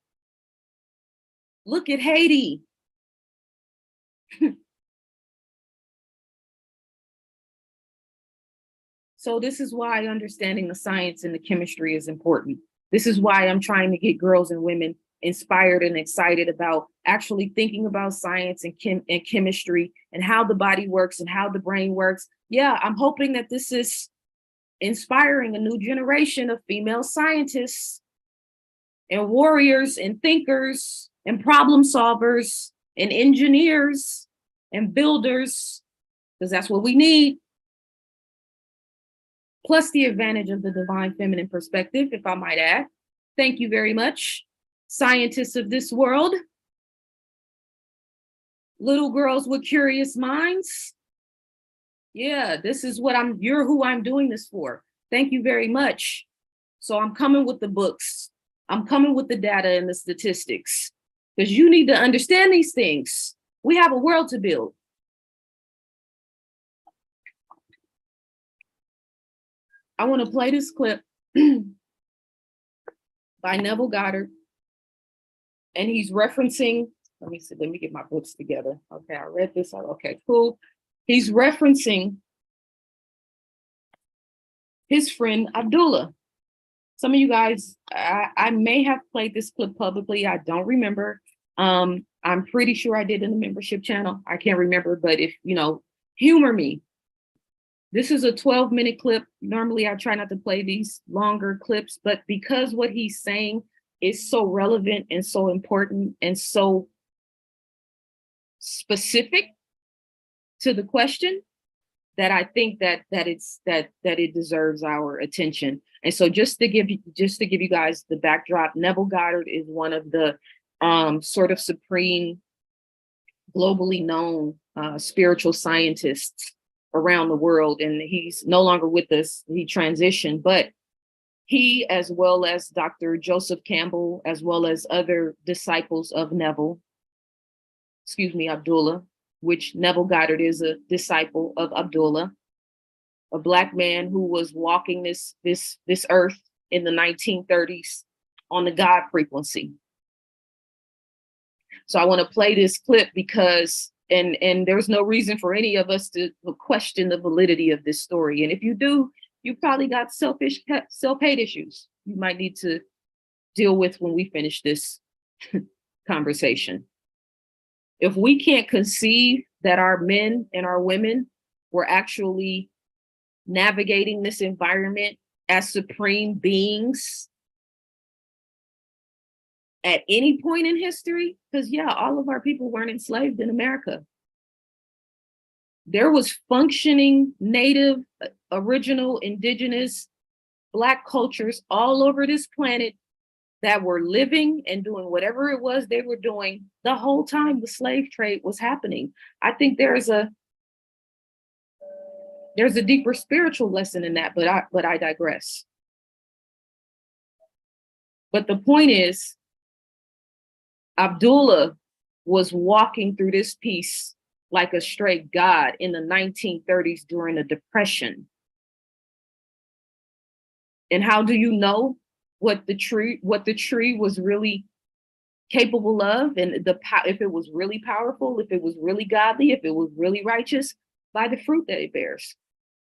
Look at Haiti. So this is why understanding the science and the chemistry is important. This is why I'm trying to get girls and women inspired and excited about actually thinking about science and chemistry and how the body works and how the brain works. Yeah, I'm hoping that this is inspiring a new generation of female scientists and warriors and thinkers and problem solvers and engineers and builders, because that's what we need. Plus the advantage of the divine feminine perspective, if I might add. Thank you very much, scientists of this world. Little girls with curious minds. Yeah, this is what you're who I'm doing this for. Thank you very much. So I'm coming with the books. I'm coming with the data and the statistics, because you need to understand these things. We have a world to build. I want to play this clip by Neville Goddard. And he's referencing, let me get my books together. Okay, I read this. Okay, cool. He's referencing his friend Abdullah. Some of you guys, I may have played this clip publicly. I don't remember. I'm pretty sure I did in the membership channel. I can't remember, but if, humor me. This is a 12-minute clip. Normally, I try not to play these longer clips, but because what he's saying is so relevant and so important and so specific to the question, that I think that it deserves our attention. And so just to give you guys the backdrop, Neville Goddard is one of the sort of supreme, globally known spiritual scientists around the world, and he's no longer with us. He transitioned, but he, as well as Dr. Joseph Campbell, as well as other disciples of Neville, Abdullah, which Neville Goddard is a disciple of Abdullah, a Black man who was walking this earth in the 1930s on the God frequency. So I want to play this clip because, and there's no reason for any of us to question the validity of this story. And if you do, you probably got self-hate issues you might need to deal with when we finish this conversation. If we can't conceive that our men and our women were actually navigating this environment as supreme beings at any point in history, because yeah, all of our people weren't enslaved in America. There was functioning native, original, indigenous, Black cultures all over this planet that were living and doing whatever it was they were doing the whole time the slave trade was happening. I think there's a deeper spiritual lesson in that, but I digress. But the point is, Abdullah was walking through this piece like a straight god in the 1930s during the Depression. And how do you know what the tree was really capable of, and if it was really powerful, if it was really godly, if it was really righteous? By the fruit that it bears.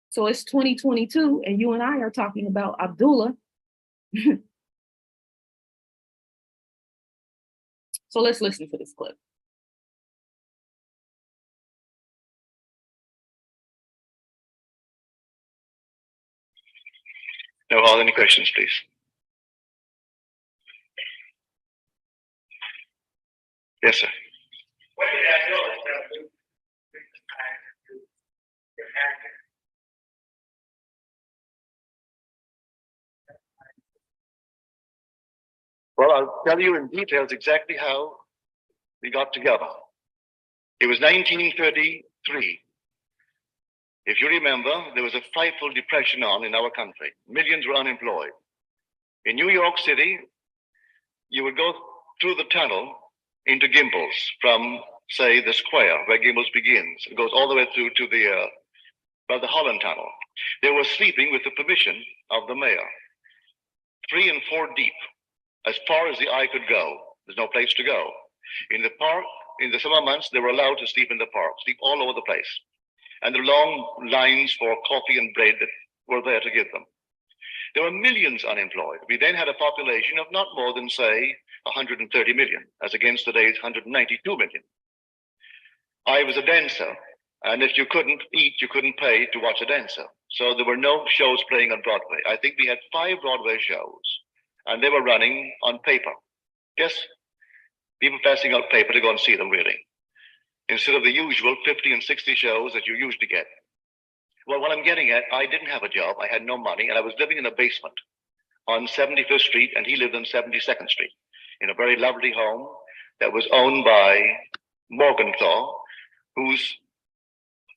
So it's 2022, and you and I are talking about Abdullah. So let's listen to this clip. Now, are there any questions, please? Yes, sir. What did Abdullah do? Well, I'll tell you in details exactly how we got together. It was 1933. If you remember, there was a frightful depression on in our country. Millions were unemployed. In New York City, you would go through the tunnel into Gimbels from, say, the square where Gimbels begins. It goes all the way through to the Holland Tunnel. They were sleeping with the permission of the mayor, 3 and 4 deep, as far as the eye could go. There's no place to go. In the park, in the summer months, they were allowed to sleep in the park, sleep all over the place. And the long lines for coffee and bread that were there to give them. There were millions unemployed. We then had a population of not more than, say, 130 million, as against today's 192 million. I was a dancer, and if you couldn't eat, you couldn't pay to watch a dancer. So there were no shows playing on Broadway. I think we had 5 Broadway shows, and they were running on paper. Yes, people passing out paper to go and see them, really, instead of the usual 50 and 60 shows that you usually get. Well, what I'm getting at, I didn't have a job, I had no money, and I was living in a basement on 75th Street, and he lived on 72nd Street, in a very lovely home that was owned by Morgenthau, whose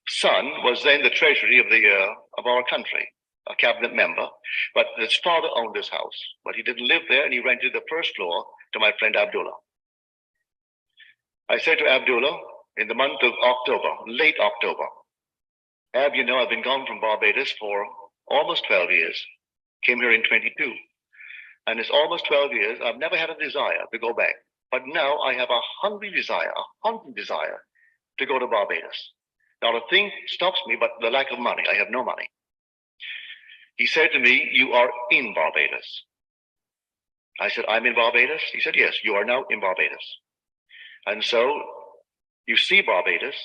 son was then the treasury of our country, a cabinet member, but his father owned this house, but he didn't live there, and he rented the first floor to my friend Abdullah. I said to Abdullah in the month of October, late October, Ab, you know, I've been gone from Barbados for almost 12 years, came here in 22. And it's almost 12 years, I've never had a desire to go back. But now I have a hungry desire, a haunting desire to go to Barbados. Not a thing stops me but the lack of money. I have no money. He said to me, you are in Barbados. I said, I'm in Barbados? He said, yes, you are now in Barbados. And so you see Barbados,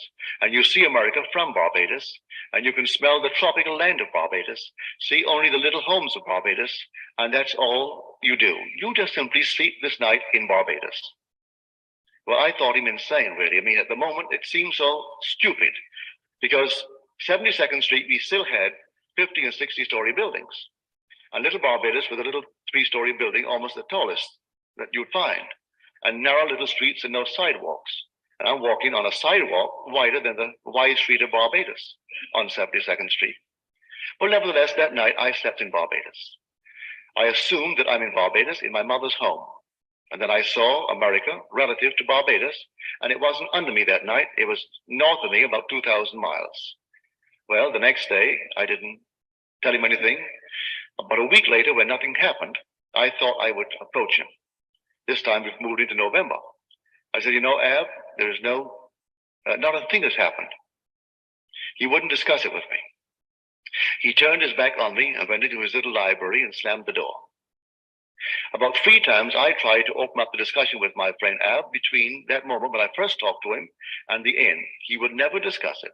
and you see America from Barbados, and you can smell the tropical land of Barbados, see only the little homes of Barbados, and that's all you do. You just simply sleep this night in Barbados. Well, I thought him insane, really. I mean, at the moment, it seemed so stupid, because 72nd Street, we still had 50 and 60-story buildings. And Little Barbados was a little 3-story building, almost the tallest that you'd find, and narrow little streets and no sidewalks. And I'm walking on a sidewalk wider than the wide street of Barbados on 72nd Street. But nevertheless, that night I slept in Barbados. I assumed that I'm in Barbados in my mother's home. And then I saw America relative to Barbados, and it wasn't under me that night. It was north of me, about 2,000 miles. Well, the next day, I didn't tell him anything. But a week later, when nothing happened, I thought I would approach him. This time we've moved into November. I said, you know, Ab, there's not a thing has happened. He wouldn't discuss it with me. He turned his back on me and went into his little library and slammed the door. About 3 times, I tried to open up the discussion with my friend Ab between that moment when I first talked to him and the end. He would never discuss it.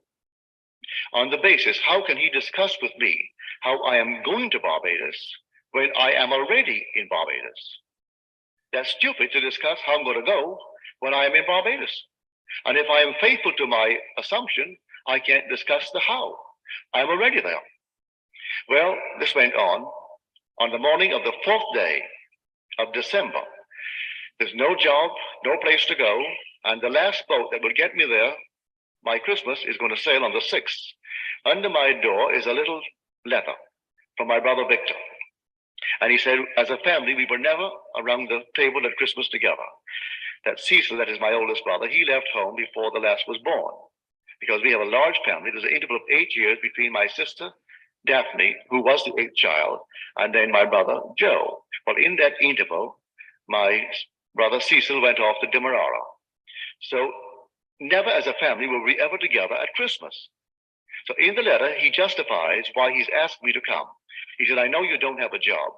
On the basis, how can he discuss with me how I am going to Barbados when I am already in Barbados? That's stupid to discuss how I'm going to go when I am in Barbados. And if I am faithful to my assumption, I can't discuss the how. I'm already there. Well, this went on. On the morning of the 4th day of December, there's no job, no place to go, and the last boat that will get me there, my Christmas, is going to sail on the 6th. Under my door is a little letter from my brother Victor. And he said, as a family, we were never around the table at Christmas together. That Cecil, that is my oldest brother, he left home before the last was born. Because we have a large family, there's an interval of 8 years between my sister, Daphne, who was the 8th child, and then my brother, Joe. Well, in that interval, my brother Cecil went off to Demerara. So never as a family were we ever together at Christmas. So in the letter, he justifies why he's asked me to come. He said, I know you don't have a job,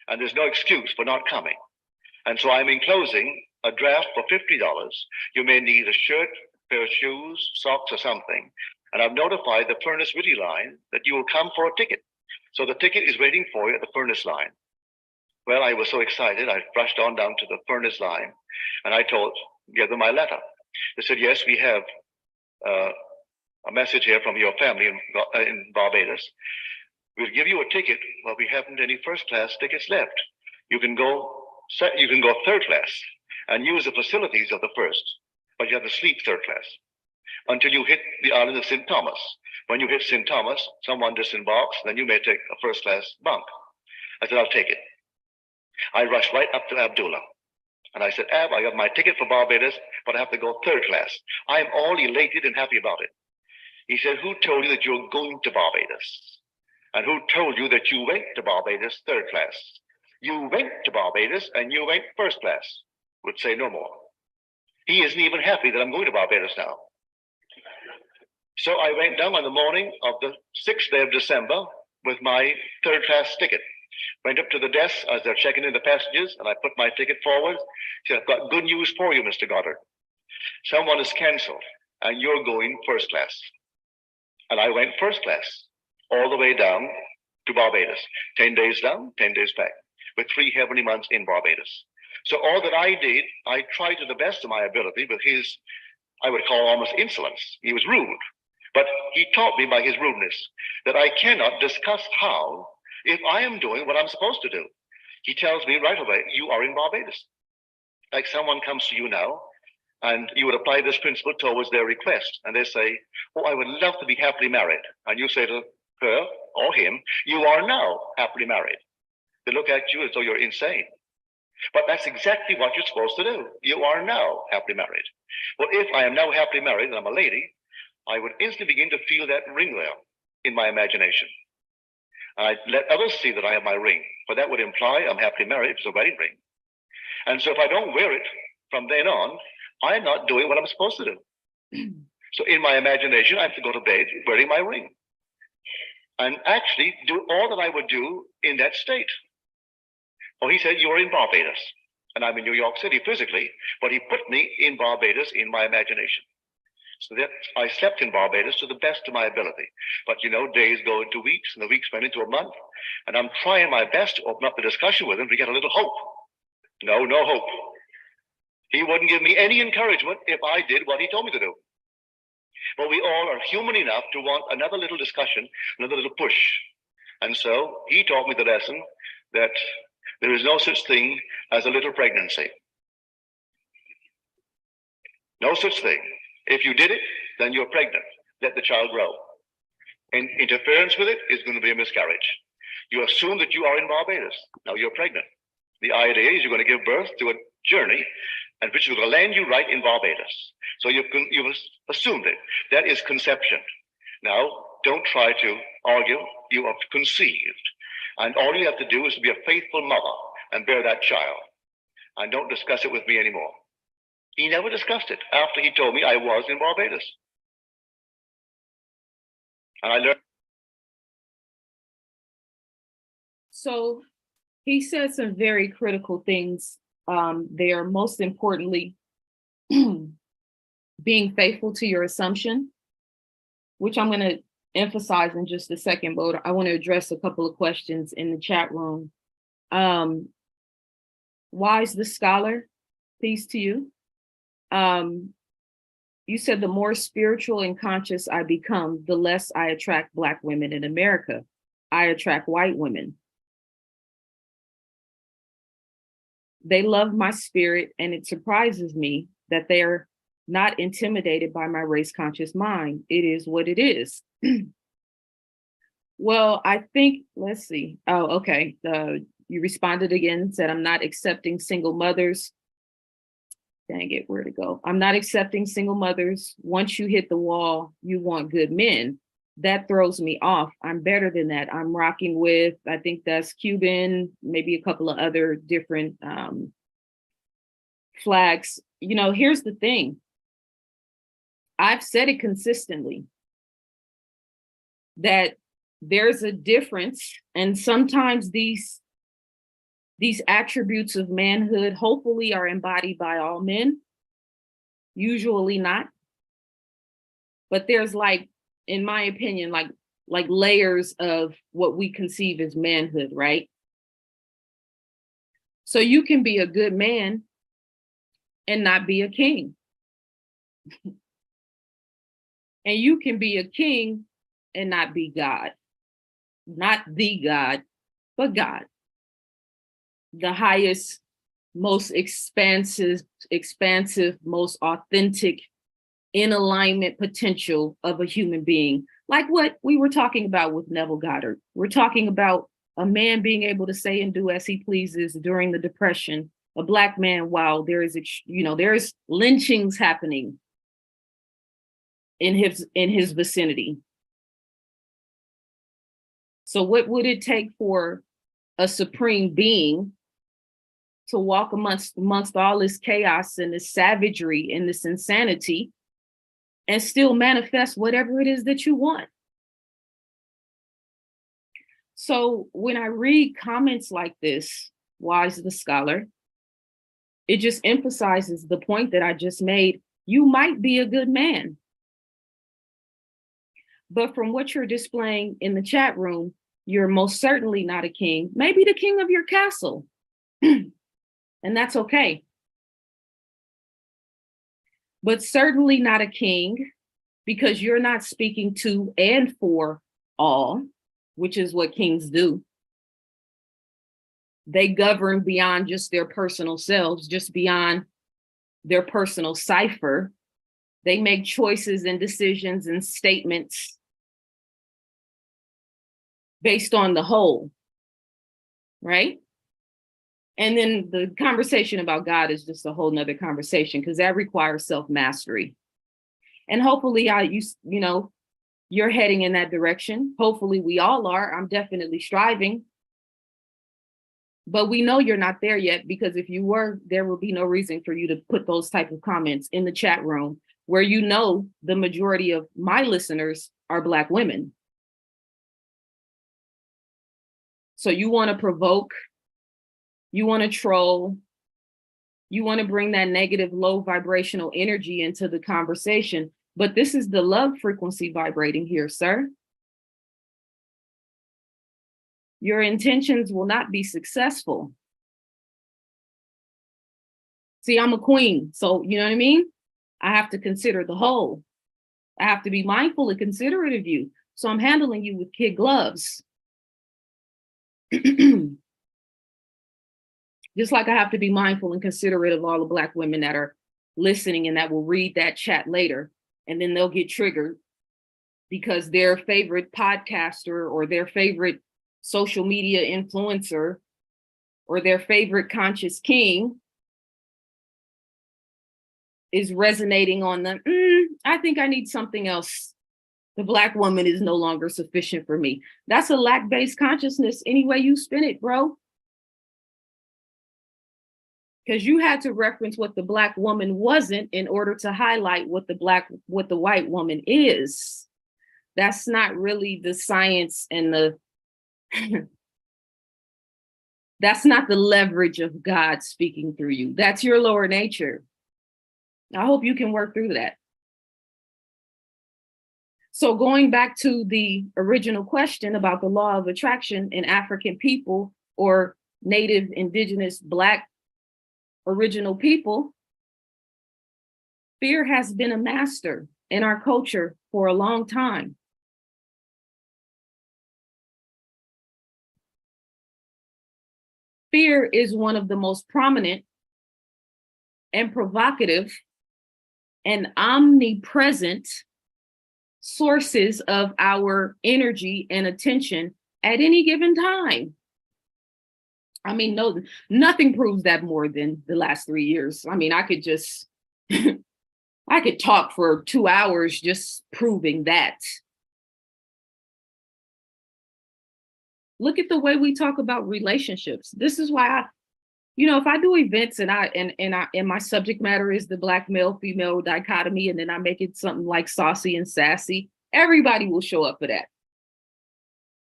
and there's no excuse for not coming. And so I'm enclosing a draft for $50. You may need a shirt, pair of shoes, socks, or something. And I've notified the Furnace Witty line that you will come for a ticket. So the ticket is waiting for you at the Furnace line. Well, I was so excited, I rushed on down to the Furnace line, and I gave them my letter. They said, yes, we have a message here from your family in Barbados. We'll give you a ticket, but we haven't any first-class tickets left. You can go 3rd class and use the facilities of the first, but you have to sleep 3rd class until you hit the island of St. Thomas. When you hit St. Thomas, someone disembarks, then you may take a first-class bunk. I said, I'll take it. I rushed right up to Abdullah. And I said, Ab, I got my ticket for Barbados, but I have to go 3rd class. I'm all elated and happy about it. He said, who told you that you're going to Barbados? And who told you that you went to Barbados 3rd class? You went to Barbados and you went 1st class. Would say no more. He isn't even happy that I'm going to Barbados now. So I went down on the morning of the 6th day of December with my 3rd class ticket. Went up to the desk as they're checking in the passengers, and I put my ticket forward. Said, I've got good news for you, Mr. Goddard. Someone is canceled, and you're going 1st class. And I went 1st class all the way down to Barbados. 10 days down, 10 days back, with 3 heavenly months in Barbados. So all that I did, I tried to the best of my ability with his, I would call almost insolence. He was rude, but he taught me by his rudeness that I cannot discuss how if I am doing what I'm supposed to do. He tells me right away, you are in Barbados. Like someone comes to you now, and you would apply this principle towards their request, and they say, oh, I would love to be happily married. And you say to her or him, you are now happily married. They look at you as though you're insane. But that's exactly what you're supposed to do. You are now happily married. Well, if I am now happily married and I'm a lady, I would instantly begin to feel that ring there in my imagination. And I let others see that I have my ring, for that would imply I'm happily married. It's a wedding ring. And so if I don't wear it from then on, I'm not doing what I'm supposed to do. So in my imagination, I have to go to bed wearing my ring and actually do all that I would do in that state. Oh, he said, you're in Barbados. And I'm in New York City physically, but he put me in Barbados in my imagination. So that I slept in Barbados to the best of my ability. But you know, days go into weeks and the weeks went into a month. And I'm trying my best to open up the discussion with him to get a little hope. No hope. He wouldn't give me any encouragement if I did what he told me to do. But we all are human enough to want another little discussion, another little push. And so he taught me the lesson that there is no such thing as a little pregnancy. No such thing. If you did it, then you're pregnant. Let the child grow. And interference with it is going to be a miscarriage. You assume that you are in Barbados. Now you're pregnant. The idea is you're going to give birth to a journey and which is going to land you right in Barbados. So you've assumed it. That is conception. Now, don't try to argue. You have conceived. And all you have to do is to be a faithful mother and bear that child. And don't discuss it with me anymore. He never discussed it after he told me I was in Barbados. And I learned. So he said some very critical things there, most importantly, being faithful to your assumption, which I'm going to emphasize in just a second, but I want to address a couple of questions in the chat room. Wise the Scholar, peace to you. You said the more spiritual and conscious I become, the less I attract Black women in America. I attract white women. They love my spirit, and it surprises me that they're not intimidated by my race conscious mind. It is what it is. Well, I think, let's see. Oh, okay. You responded again, said, I'm not accepting single mothers. Dang it, where to go? I'm not accepting single mothers. Once you hit the wall, you want good men. That throws me off. I'm better than that. I'm rocking with, I think that's Cuban, maybe a couple of other different flags. You know, here's the thing. I've said it consistently that there's a difference, and sometimes these attributes of manhood hopefully are embodied by all men, usually not. But there's, like, in my opinion, like layers of what we conceive as manhood, right? So you can be a good man and not be a king. And you can be a king and not be God. Not the God, but God. The highest, most expansive, most authentic, in alignment potential of a human being, like what we were talking about with Neville Goddard. We're talking about a man being able to say and do as he pleases during the Depression, a Black man, while there is, there's lynchings happening in his vicinity. So what would it take for a supreme being to walk amongst all this chaos and this savagery and this insanity and still manifest whatever it is that you want? So when I read comments like this, Wise the Scholar, it just emphasizes the point that I just made. You might be a good man, but from what you're displaying in the chat room, you're most certainly not a king, maybe the king of your castle. And that's okay. But certainly not a king, because you're not speaking to and for all, which is what kings do. They govern beyond just their personal selves, just beyond their personal cipher. They make choices and decisions and statements based on the whole, right? And then the conversation about God is just a whole nother conversation, because that requires self-mastery. And hopefully you're heading in that direction. Hopefully we all are. I'm definitely striving. But we know you're not there yet, because if you were, there would be no reason for you to put those type of comments in the chat room, where the majority of my listeners are Black women. So you want to provoke, you want to troll, you want to bring that negative, low vibrational energy into the conversation. But this is the love frequency vibrating here, sir. Your intentions will not be successful. See, I'm a queen, so you know what I mean? I have to consider the whole. I have to be mindful and considerate of you. So I'm handling you with kid gloves. Just like I have to be mindful and considerate of all the Black women that are listening and that will read that chat later, and then they'll get triggered because their favorite podcaster or their favorite social media influencer or their favorite conscious king is resonating on them. I think I need something else. The Black woman is no longer sufficient for me. That's a lack-based consciousness any way you spin it, bro. Because you had to reference what the Black woman wasn't in order to highlight what the white woman is. That's not really the science and the that's not the leverage of God speaking through you. That's your lower nature. I hope you can work through that. So going back to the original question about the law of attraction in African people or Native, Indigenous, Black, original people, fear has been a master in our culture for a long time. Fear is one of the most prominent and provocative and omnipresent sources of our energy and attention at any given time. I mean, no, nothing proves that more than the last 3 years. I mean, I could just, I could talk for 2 hours just proving that. Look at the way we talk about relationships. This is why if I do events and my subject matter is the Black male female dichotomy, and then I make it something like saucy and sassy, everybody will show up for that.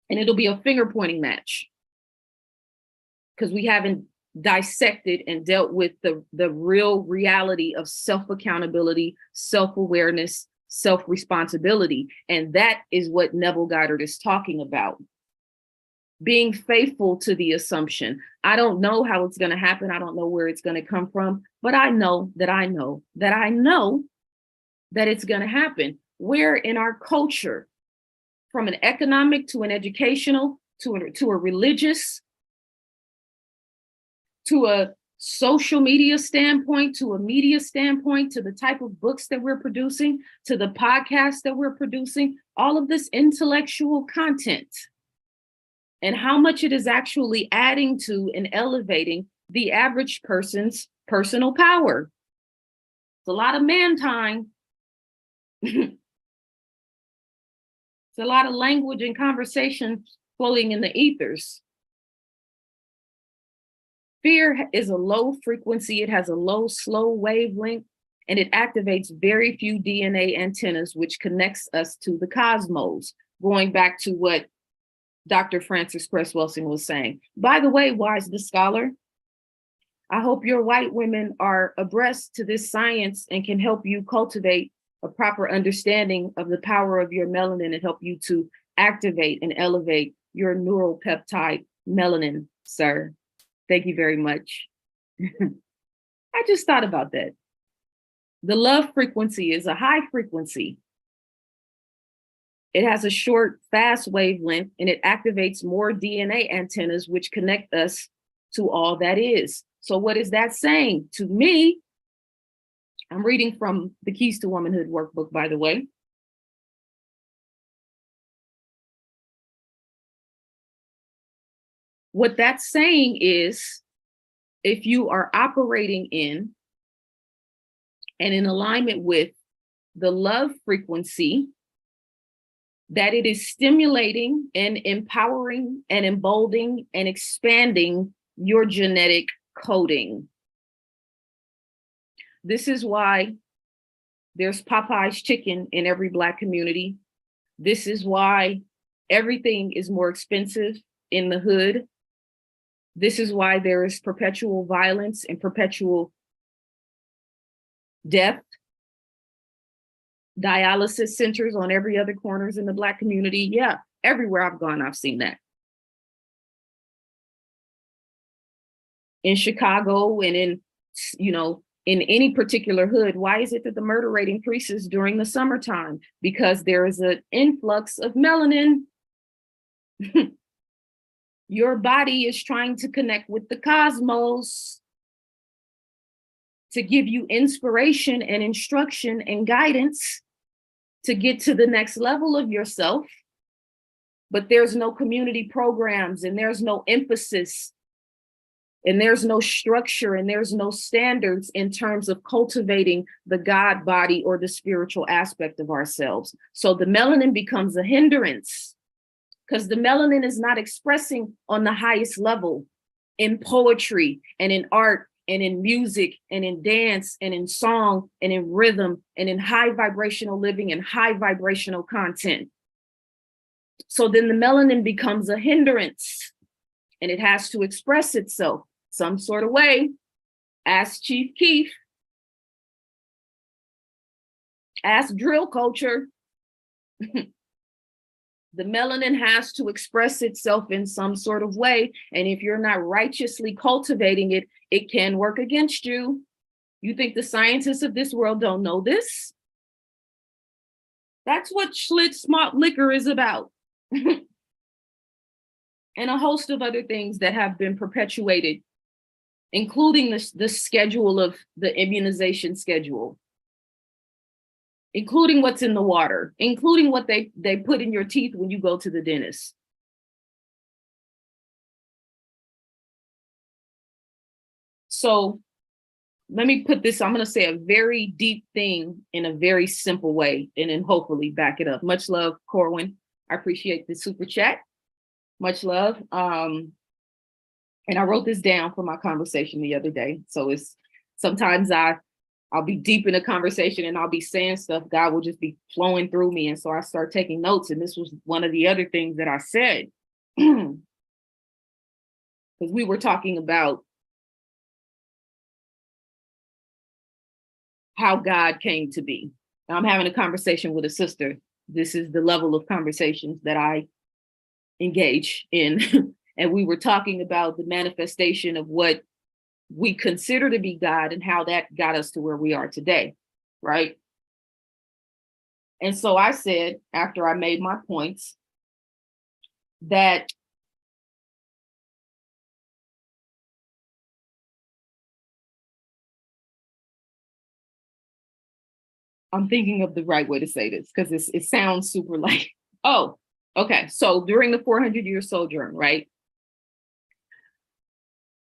And it'll be a finger pointing match because we haven't dissected and dealt with the real reality of self-accountability, self-awareness, self-responsibility. And that is what Neville Goddard is talking about. Being faithful to the assumption. I don't know how it's going to happen. I don't know where it's going to come from, but I know that I know that I know that it's going to happen. Where in our culture, from an economic to an educational to a religious, to a social media standpoint, to a media standpoint, to the type of books that we're producing, to the podcasts that we're producing, all of this intellectual content, and how much it is actually adding to and elevating the average person's personal power. It's a lot of man time. It's a lot of language and conversation floating in the ethers. Fear is a low frequency. It has a low, slow wavelength, and it activates very few DNA antennas, which connects us to the cosmos. Going back to what Dr. Francis Cress Welsing was saying. By the way, Wise the Scholar, I hope your white women are abreast to this science and can help you cultivate a proper understanding of the power of your melanin and help you to activate and elevate your neural peptide melanin, sir. Thank you very much. I just thought about that. The love frequency is a high frequency. It has a short, fast wavelength, and it activates more DNA antennas, which connect us to all that is. So what is that saying to me? I'm reading from the Keys to Womanhood workbook, by the way. What that's saying is, if you are operating in and in alignment with the love frequency, that it is stimulating and empowering and emboldening and expanding your genetic coding. This is why there's Popeye's chicken in every Black community. This is why everything is more expensive in the hood. This is why there is perpetual violence and perpetual death. Dialysis centers on every other corners in the Black community. Yeah, everywhere I've gone, I've seen that. In Chicago and in, in any particular hood. Why is it that the murder rate increases during the summertime? Because there is an influx of melanin. Your body is trying to connect with the cosmos to give you inspiration and instruction and guidance to get to the next level of yourself. But there's no community programs, and there's no emphasis, and there's no structure, and there's no standards in terms of cultivating the God body or the spiritual aspect of ourselves. So the melanin becomes a hindrance, because the melanin is not expressing on the highest level in poetry and in art and in music and in dance and in song and in rhythm and in high vibrational living and high vibrational content. So then the melanin becomes a hindrance, and it has to express itself some sort of way. Ask Chief Keef, ask drill culture. The melanin has to express itself in some sort of way. And if you're not righteously cultivating it, it can work against you. You think the scientists of this world don't know this? That's what Schlitz malt liquor is about. And a host of other things that have been perpetuated, including the schedule of the immunization schedule, including what's in the water, including what they put in your teeth when you go to the dentist. So let me put this, I'm going to say a very deep thing in a very simple way, and then hopefully back it up. Much love, Corwin. I appreciate the super chat. Much love. And I wrote this down for my conversation the other day. So it's sometimes I'll be deep in a conversation and I'll be saying stuff. God will just be flowing through me. And so I start taking notes. And this was one of the other things that I said. Because we were talking about how God came to be. Now, I'm having a conversation with a sister. This is the level of conversations that I engage in. And we were talking about the manifestation of what we consider to be God and how that got us to where we are today, right? And so I said, after I made my points, that I'm thinking of the right way to say this, because it sounds super like, oh, okay. So during the 400-year sojourn, right?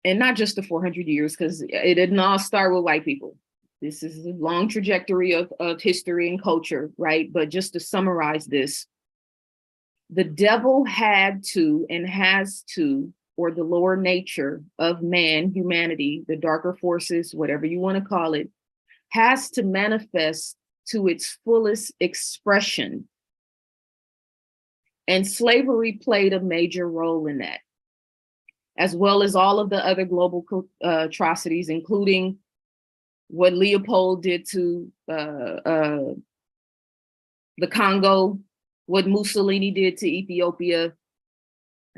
And not just the 400 years, because it didn't all start with white people. This is a long trajectory of history and culture, right? But just to summarize this, the devil had to and has to, or the lower nature of man, humanity, the darker forces, whatever you want to call it, has to manifest to its fullest expression. And slavery played a major role in that, as well as all of the other global atrocities, including what Leopold did to the Congo, what Mussolini did to Ethiopia,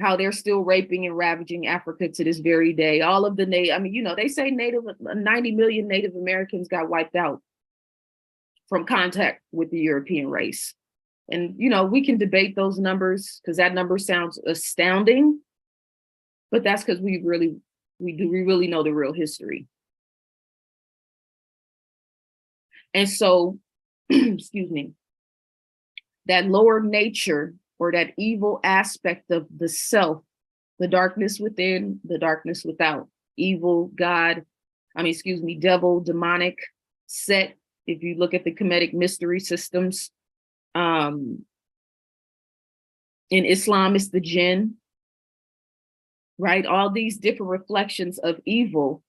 how they're still raping and ravaging Africa to this very day. All of the they say 90 million Native Americans got wiped out from contact with the European race. And, we can debate those numbers because that number sounds astounding, but that's because we really know the real history. And so, excuse me, that lower nature or that evil aspect of the self, the darkness within, the darkness without, evil, devil, demonic, set. If you look at the Kemetic mystery systems, in Islam, it's the jinn, right? All these different reflections of evil.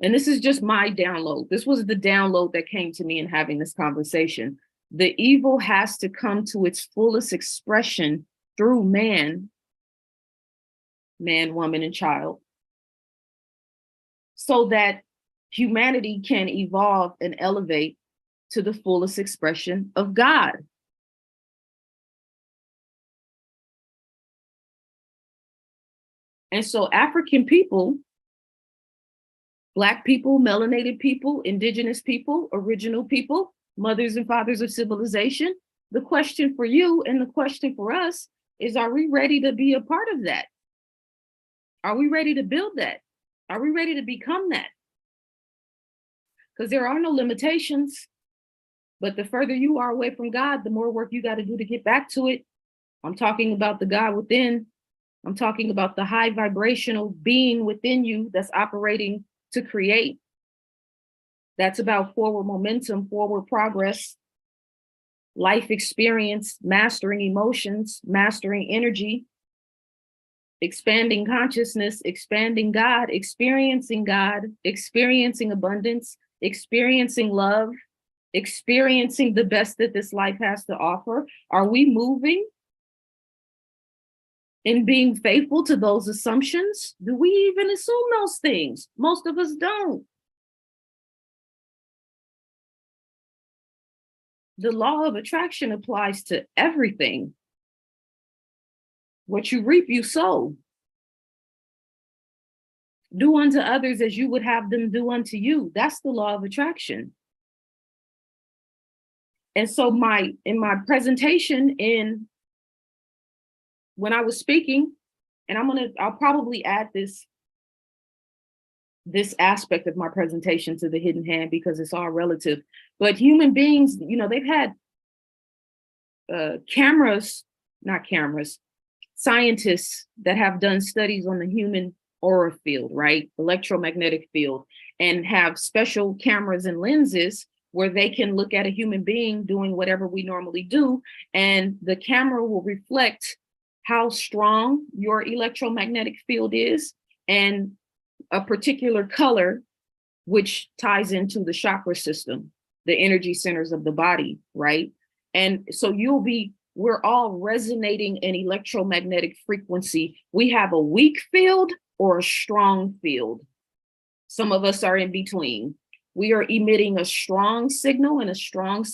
And this is just my download. This was the download that came to me in having this conversation. The evil has to come to its fullest expression through man, woman, and child, so that humanity can evolve and elevate to the fullest expression of God. And so African people Black people, melanated people, indigenous people, original people, mothers and fathers of civilization. The question for you and the question for us is, are we ready to be a part of that? Are we ready to build that? Are we ready to become that? Because there are no limitations, but the further you are away from God, the more work you got to do to get back to it. I'm talking about the God within. I'm talking about the high vibrational being within you that's operating to create. That's about forward momentum, forward progress, life experience, mastering emotions, mastering energy, expanding consciousness, expanding God, experiencing abundance, experiencing love, experiencing the best that this life has to offer. Are we moving in being faithful to those assumptions? Do we even assume those things? Most of us don't. The law of attraction applies to everything. What you reap, you sow. Do unto others as you would have them do unto you. That's the law of attraction. And so in my presentation, when I was speaking, and I'll probably add this aspect of my presentation to the hidden hand because it's all relative. But human beings, they've had scientists that have done studies on the human aura field, right? Electromagnetic field, and have special cameras and lenses where they can look at a human being doing whatever we normally do, and the camera will reflect how strong your electromagnetic field is and a particular color, which ties into the chakra system, the energy centers of the body, right? And so we're all resonating an electromagnetic frequency. We have a weak field or a strong field. Some of us are in between. We are emitting a strong signal and a strong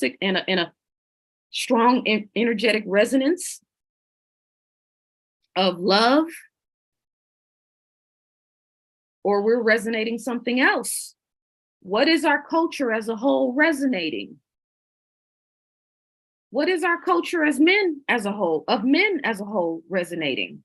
energetic resonance of love, or we're resonating something else. What is our culture as a whole resonating? What is our culture as men as a whole resonating?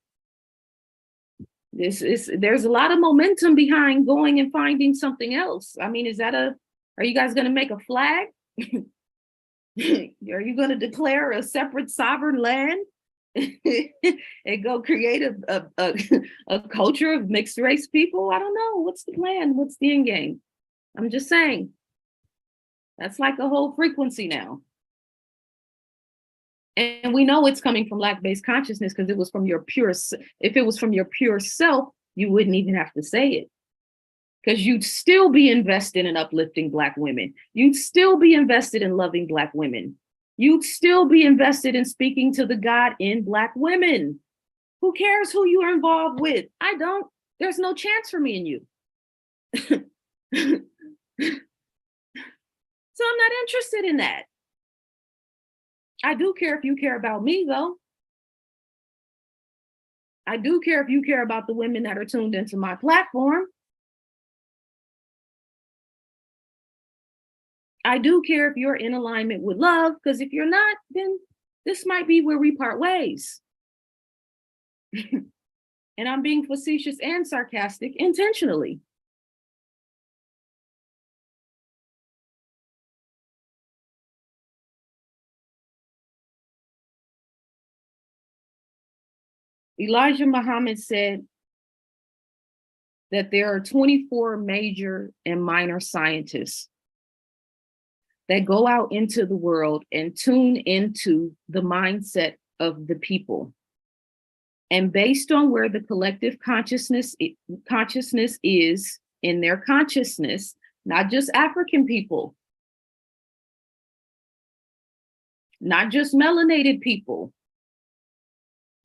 There's a lot of momentum behind going and finding something else. I mean, are you guys gonna make a flag? Are you gonna declare a separate sovereign land and go create a culture of mixed race people? I don't know. What's the plan? What's the end game? I'm just saying. That's like a whole frequency now. And we know it's coming from lack-based consciousness because if it was from your pure self, you wouldn't even have to say it. Because you'd still be invested in uplifting Black women. You'd still be invested in loving Black women. You'd still be invested in speaking to the God in Black women. Who cares who you are involved with? I don't. There's no chance for me and you. So I'm not interested in that. I do care if you care about me, though. I do care if you care about the women that are tuned into my platform. I do care if you're in alignment with love, because if you're not, then this might be where we part ways. And I'm being facetious and sarcastic intentionally. Elijah Muhammad said that there are 24 major and minor scientists that go out into the world and tune into the mindset of the people. And based on where the collective consciousness is in their consciousness, not just African people, not just melanated people,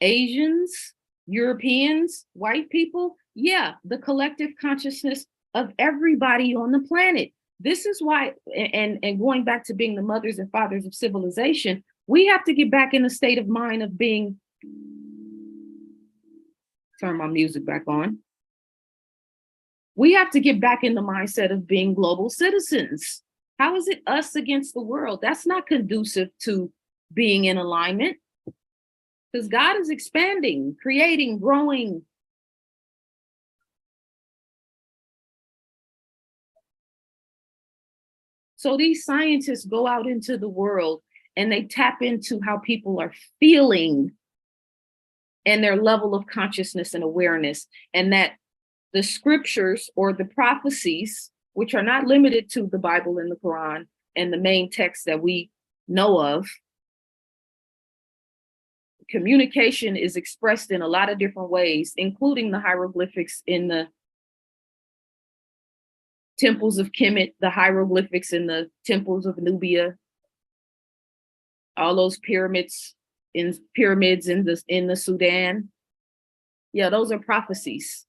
Asians, Europeans, white people, yeah, the collective consciousness of everybody on the planet. This is why, and going back to being the mothers and fathers of civilization, we have to get back in the state of mind of being, turn my music back on. We have to get back in the mindset of being global citizens. How is it us against the world? That's not conducive to being in alignment, because God is expanding, creating, growing. So these scientists go out into the world and they tap into how people are feeling and their level of consciousness and awareness, and that the scriptures or the prophecies, which are not limited to the Bible and the Quran and the main text that we know of, communication is expressed in a lot of different ways, including the hieroglyphics in the temples of Kemet, the hieroglyphics in the temples of Nubia, all those pyramids in the Sudan. Yeah, those are prophecies.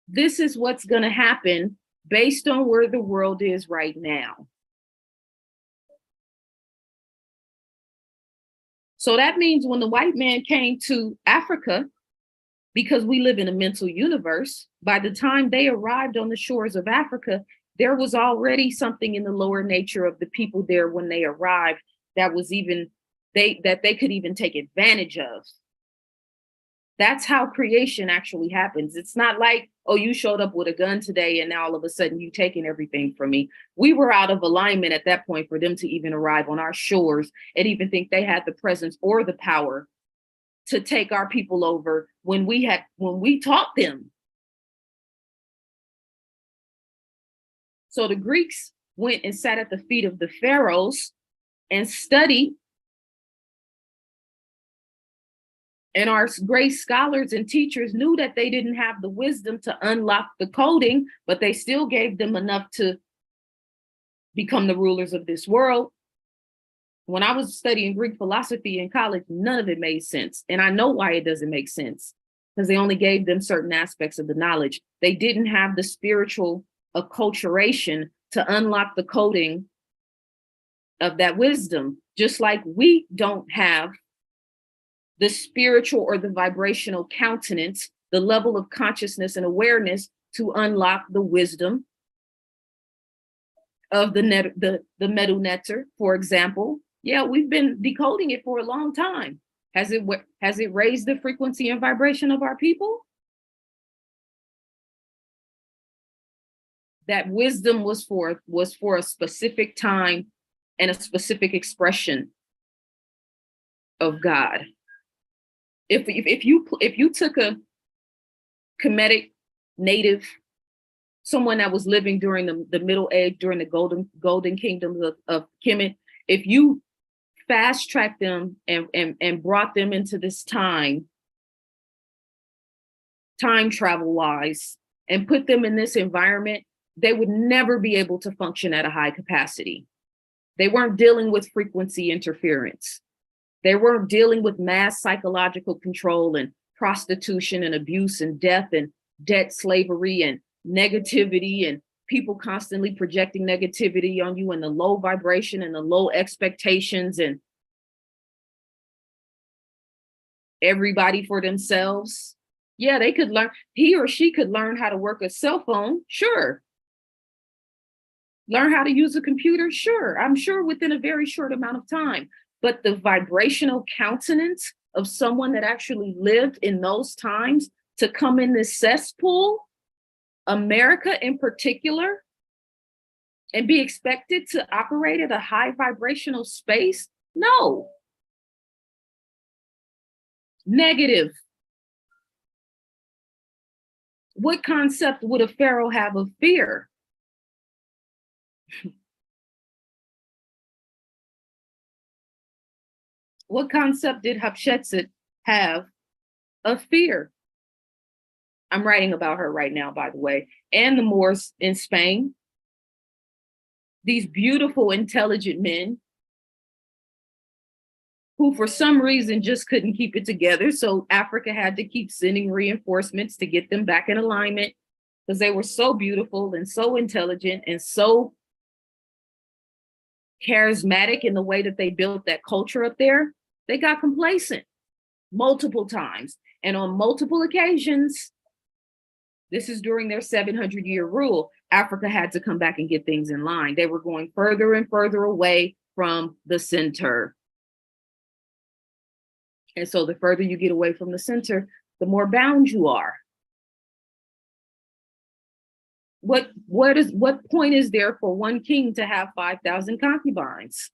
This is what's going to happen based on where the world is right now. So that means when the white man came to Africa, because we live in a mental universe, by the time they arrived on the shores of Africa, there was already something in the lower nature of the people there when they arrived that was even that they could even take advantage of. That's how creation actually happens. It's not like, oh, you showed up with a gun today and now all of a sudden you taking everything from me. We were out of alignment at that point for them to even arrive on our shores and even think they had the presence or the power to take our people over when we taught them. So the Greeks went and sat at the feet of the pharaohs and studied. And our great scholars and teachers knew that they didn't have the wisdom to unlock the coding, but they still gave them enough to become the rulers of this world. When I was studying Greek philosophy in college, none of it made sense. And I know why it doesn't make sense, because they only gave them certain aspects of the knowledge. They didn't have the spiritual acculturation to unlock the coding of that wisdom, just like we don't have the spiritual or the vibrational countenance, the level of consciousness and awareness to unlock the wisdom of the Medu Neter, for example. Yeah, we've been decoding it for a long time. Has it raised the frequency and vibration of our people? That wisdom was for a specific time and a specific expression of God. If you took a Kemetic native, someone that was living during the Middle Age, during the golden kingdoms of Kemet, if you fast tracked them and brought them into this time travel wise, and put them in this environment, they would never be able to function at a high capacity. They weren't dealing with frequency interference. They weren't dealing with mass psychological control and prostitution and abuse and death and debt slavery and negativity and people constantly projecting negativity on you and the low vibration and the low expectations and everybody for themselves. Yeah, they could learn, he or she could learn how to work a cell phone, sure. Learn how to use a computer, sure. I'm sure within a very short amount of time. But the vibrational countenance of someone that actually lived in those times to come in this cesspool, America in particular, and be expected to operate at a high vibrational space? No. Negative. What concept would a pharaoh have of fear? What concept did Hatshepsut have of fear? I'm writing about her right now, by the way, and the Moors in Spain. These beautiful, intelligent men who for some reason just couldn't keep it together. So Africa had to keep sending reinforcements to get them back in alignment because they were so beautiful and so intelligent and so charismatic in the way that they built that culture up there. They got complacent multiple times. And on multiple occasions, this is during their 700-year rule, Africa had to come back and get things in line. They were going further and further away from the center. And so the further you get away from the center, the more bound you are. What point is there for one king to have 5,000 concubines?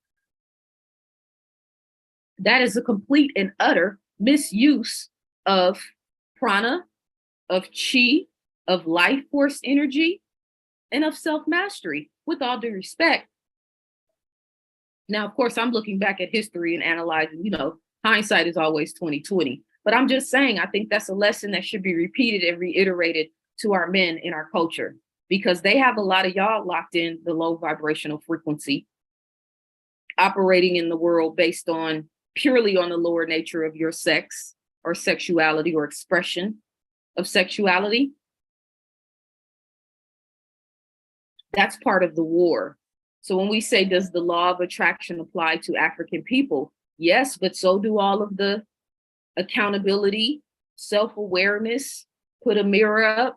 That is a complete and utter misuse of prana, of chi, of life force energy, and of self-mastery, with all due respect. Now, of course, I'm looking back at history and analyzing, hindsight is always 20/20. But I'm just saying, I think that's a lesson that should be repeated and reiterated to our men in our culture, because they have a lot of y'all locked in the low vibrational frequency, operating in the world based on purely on the lower nature of your sex or sexuality or expression of sexuality. That's part of the war. So when we say, does the law of attraction apply to African people? Yes, but so do all of the accountability, self-awareness, put a mirror up,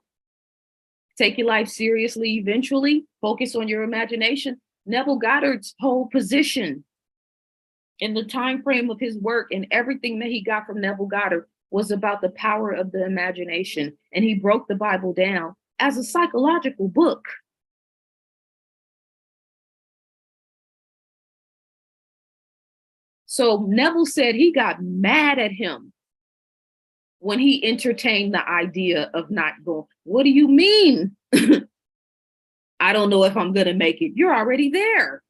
take your life seriously eventually, focus on your imagination. Neville Goddard's whole position in the time frame of his work and everything that he got from Neville Goddard was about the power of the imagination. And he broke the Bible down as a psychological book. So Neville said he got mad at him when he entertained the idea of not going. What do you mean? I don't know if I'm going to make it. You're already there.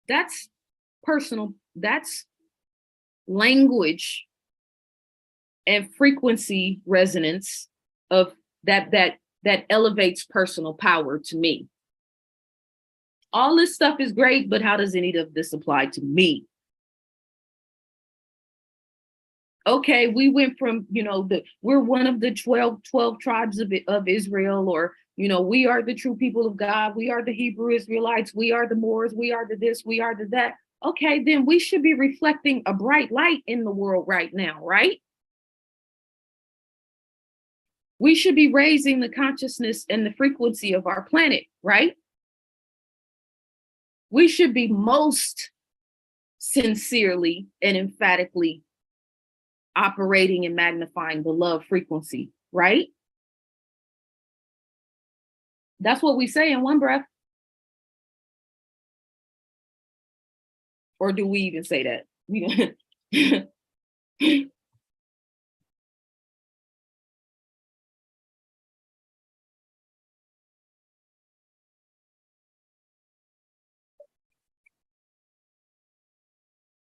That's personal. That's language and frequency resonance of that elevates personal power to me. All this stuff is great, but how does any of this apply to me? Okay, we went from, we're one of the 12 tribes of Israel, or, we are the true people of God. We are the Hebrew Israelites. We are the Moors. We are the this, we are the that. Okay, then we should be reflecting a bright light in the world right now, right? We should be raising the consciousness and the frequency of our planet, right? We should be most sincerely and emphatically operating and magnifying the love frequency, right? That's what we say in one breath. Or do we even say that?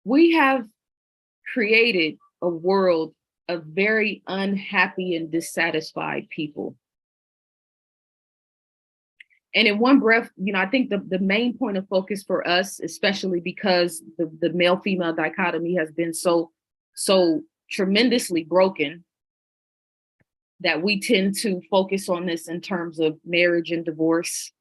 We have created a world of very unhappy and dissatisfied people. And in one breath, I think the main point of focus for us, especially because the male-female dichotomy has been so tremendously broken, that we tend to focus on this in terms of marriage and divorce.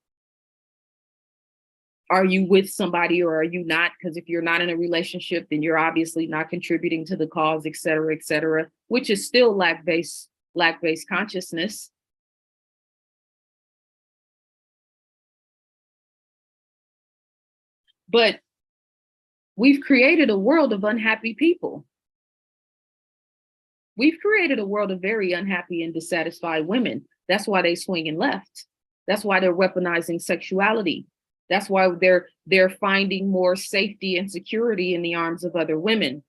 Are you with somebody or are you not? Because if you're not in a relationship, then you're obviously not contributing to the cause, et cetera, which is still lack-based consciousness. But we've created a world of unhappy people. We've created a world of very unhappy and dissatisfied women. That's why they're swinging left. That's why they're weaponizing sexuality. That's why they're finding more safety and security in the arms of other women.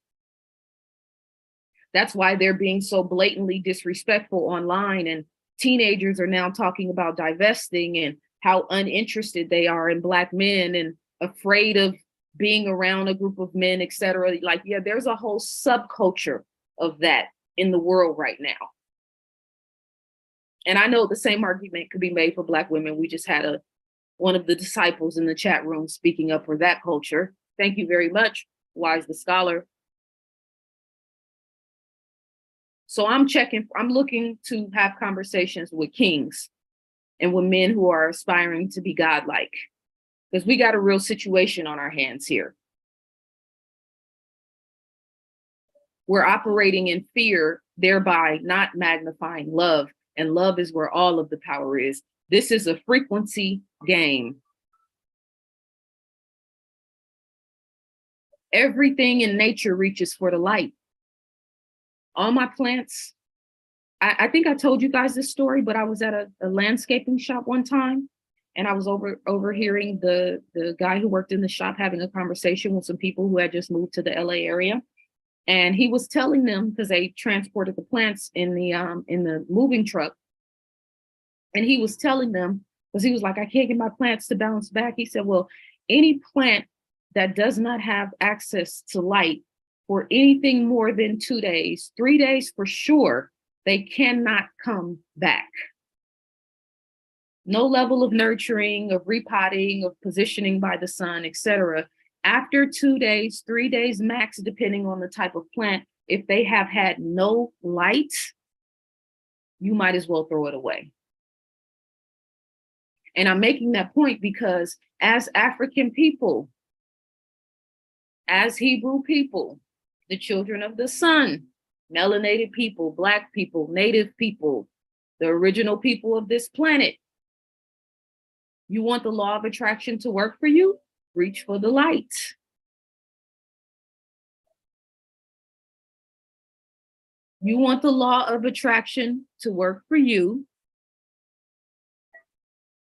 That's why they're being so blatantly disrespectful online, and teenagers are now talking about divesting and how uninterested they are in Black men and afraid of being around a group of men, et cetera. Like, yeah, there's a whole subculture of that in the world right now. And I know the same argument could be made for Black women. We just had one of the disciples in the chat room speaking up for that culture. Thank you very much, Wise the Scholar. So I'm looking to have conversations with kings and with men who are aspiring to be godlike, because we got a real situation on our hands here. We're operating in fear, thereby not magnifying love. And love is where all of the power is. This is a frequency game. Everything in nature reaches for the light. All my plants, I think I told you guys this story, but I was at a landscaping shop one time, and I was overhearing the guy who worked in the shop having a conversation with some people who had just moved to the LA area. And he was telling them, because they transported the plants in the moving truck. And he was telling them, because he was like, I can't get my plants to bounce back. He said, well, any plant that does not have access to light for anything more than 2 days, 3 days for sure, they cannot come back. No level of nurturing, of repotting, of positioning by the sun, etc. After 2 days, 3 days max, depending on the type of plant, if they have had no light, you might as well throw it away. And I'm making that point because as African people, as Hebrew people, the children of the sun, melanated people, Black people, Native people, the original people of this planet, you want the law of attraction to work for you? Reach for the light. You want the law of attraction to work for you?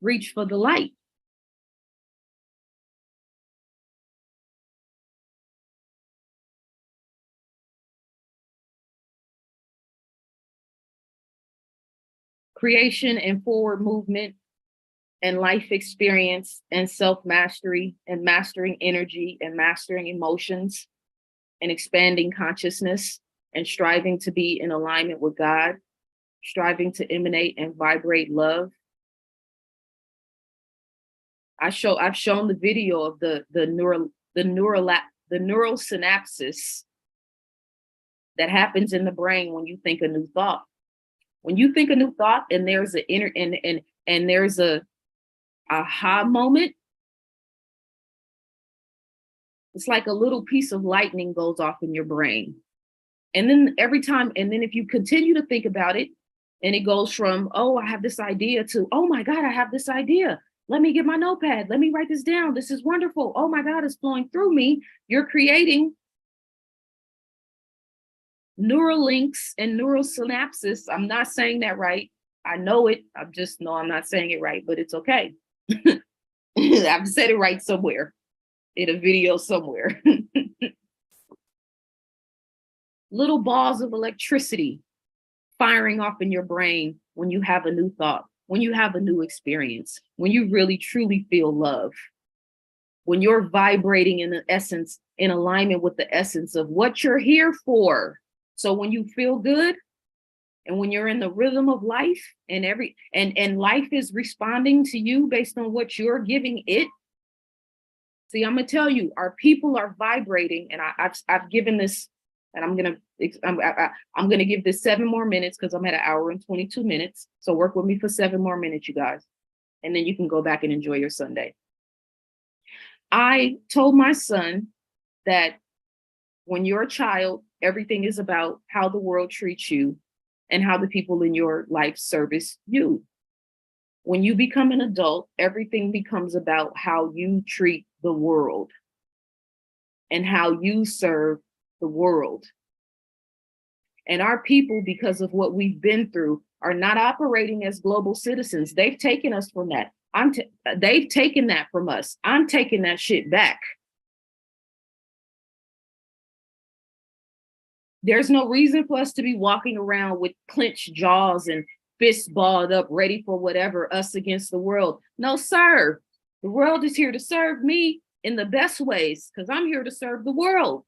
Reach for the light. Creation and forward movement and life experience and self-mastery and mastering energy and mastering emotions and expanding consciousness and striving to be in alignment with God, striving to emanate and vibrate love. I've shown the video of the neural synapses that happens in the brain when you think a new thought. When you think a new thought and there's an inner and there's a aha moment, it's like a little piece of lightning goes off in your brain. And then every time, and then if you continue to think about it, and it goes from, oh, I have this idea to, oh my God, I have this idea. Let me get my notepad. Let me write this down. This is wonderful. Oh my God, it's flowing through me. You're creating neural links and neural synapses. I'm not saying that right. I know it. I just know I'm not saying it right, but it's okay. I've said it right somewhere in a video somewhere. Little balls of electricity firing off in your brain when you have a new thought, when you have a new experience, when you really truly feel love, when you're vibrating in the essence, in alignment with the essence of what you're here for. So when you feel good and when you're in the rhythm of life and and life is responding to you based on what you're giving it. See, I'm gonna tell you, our people are vibrating, and I've given this, and I'm gonna give this 7 more minutes because I'm at 1 hour and 22 minutes. So work with me for 7 more minutes, you guys, and then you can go back and enjoy your Sunday. I told my son that when you're a child, everything is about how the world treats you and how the people in your life service you. When you become an adult, everything becomes about how you treat the world and how you serve the world. And our people, because of what we've been through, are not operating as global citizens. They've taken us from that. They've taken that from us. I'm taking that shit back. There's no reason for us to be walking around with clenched jaws and fists balled up, ready for whatever, us against the world. No, sir. The world is here to serve me in the best ways because I'm here to serve the world.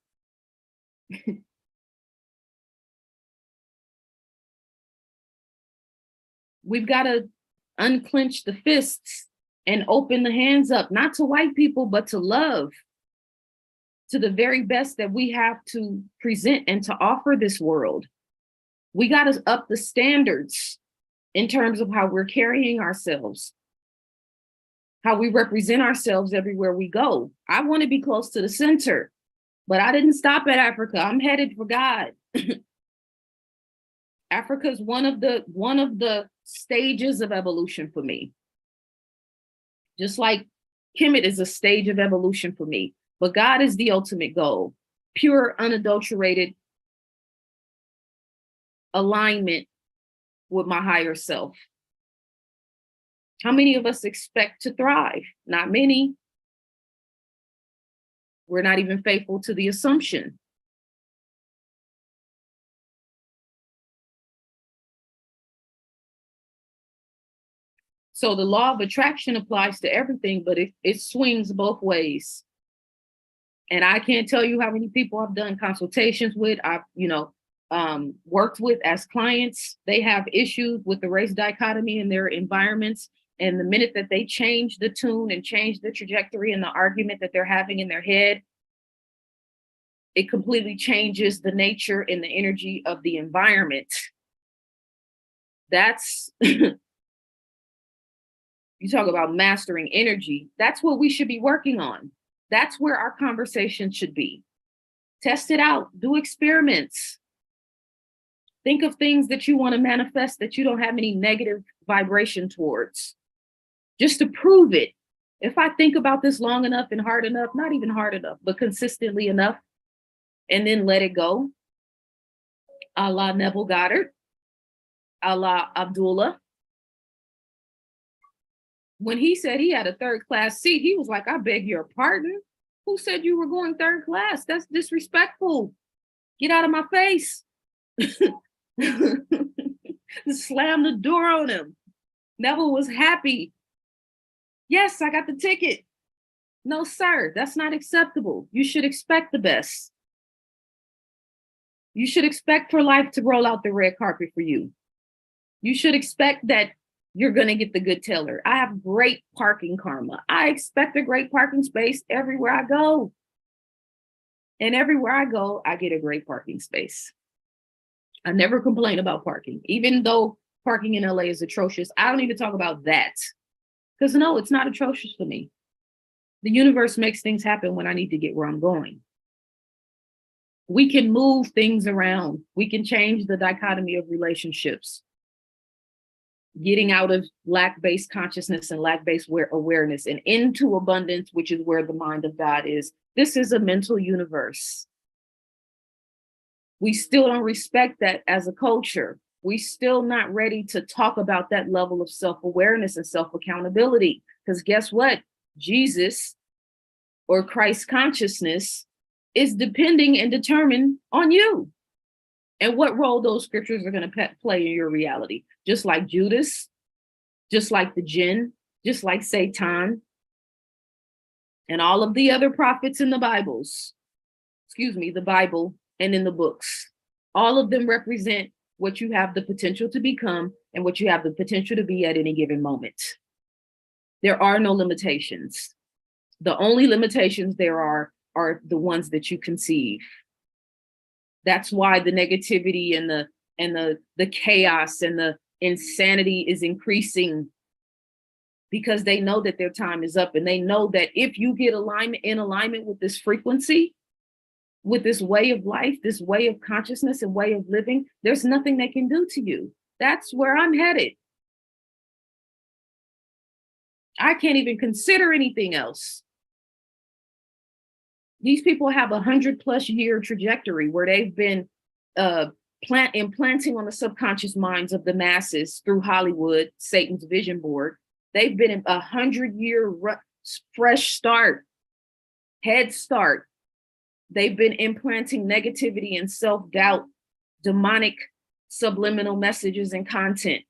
We've got to unclench the fists and open the hands up, not to white people, but to love, to the very best that we have to present and to offer this world. We got to up the standards in terms of how we're carrying ourselves, how we represent ourselves everywhere we go. I want to be close to the center. But I didn't stop at Africa. I'm headed for God. Africa is one of the stages of evolution for me. Just like Kemet is a stage of evolution for me. But God is the ultimate goal. Pure, unadulterated alignment with my higher self. How many of us expect to thrive? Not many. We're not even faithful to the assumption. So the law of attraction applies to everything, but it swings both ways. And I can't tell you how many people I've done consultations with, I've, worked with as clients. They have issues with the race dichotomy in their environments. And the minute that they change the tune and change the trajectory and the argument that they're having in their head, it completely changes the nature and the energy of the environment. That's, you talk about mastering energy. That's what we should be working on. That's where our conversation should be. Test it out, do experiments. Think of things that you want to manifest that you don't have any negative vibration towards, just to prove it. If I think about this long enough and hard enough, not even hard enough, but consistently enough, and then let it go, a la Neville Goddard, a la Abdullah. When he said he had a third class seat, he was like, I beg your pardon? Who said you were going third class? That's disrespectful. Get out of my face. Slam the door on him. Neville was happy. Yes, I got the ticket. No, sir, that's not acceptable. You should expect the best. You should expect for life to roll out the red carpet for you. You should expect that you're going to get the good teller. I have great parking karma. I expect a great parking space everywhere I go. And everywhere I go, I get a great parking space. I never complain about parking, even though parking in LA is atrocious. I don't even talk about that. Because no, it's not atrocious for me. The universe makes things happen when I need to get where I'm going. We can move things around. We can change the dichotomy of relationships. Getting out of lack-based consciousness and lack-based awareness and into abundance, which is where the mind of God is. This is a mental universe. We still don't respect that as a culture. We still not ready to talk about that level of self-awareness and self-accountability. Because guess what? Jesus or Christ consciousness is depending and determined on you. And what role those scriptures are going to play in your reality. Just like Judas, just like the jinn, just like Satan, and all of the other prophets in the Bibles, the Bible and in the books. All of them represent what you have the potential to become and what you have the potential to be at any given moment. There are no limitations. The only limitations there are the ones that you conceive. That's why the negativity and the chaos and the insanity is increasing, because they know that their time is up, and they know that if you get in alignment with this frequency, with this way of life, this way of consciousness and way of living, there's nothing they can do to you. That's where I'm headed. I can't even consider anything else. These people have 100+ year trajectory where they've been implanting on the subconscious minds of the masses through Hollywood, Satan's vision board. They've been in 100-year fresh start, head start. They've been implanting negativity and self-doubt, demonic subliminal messages and content,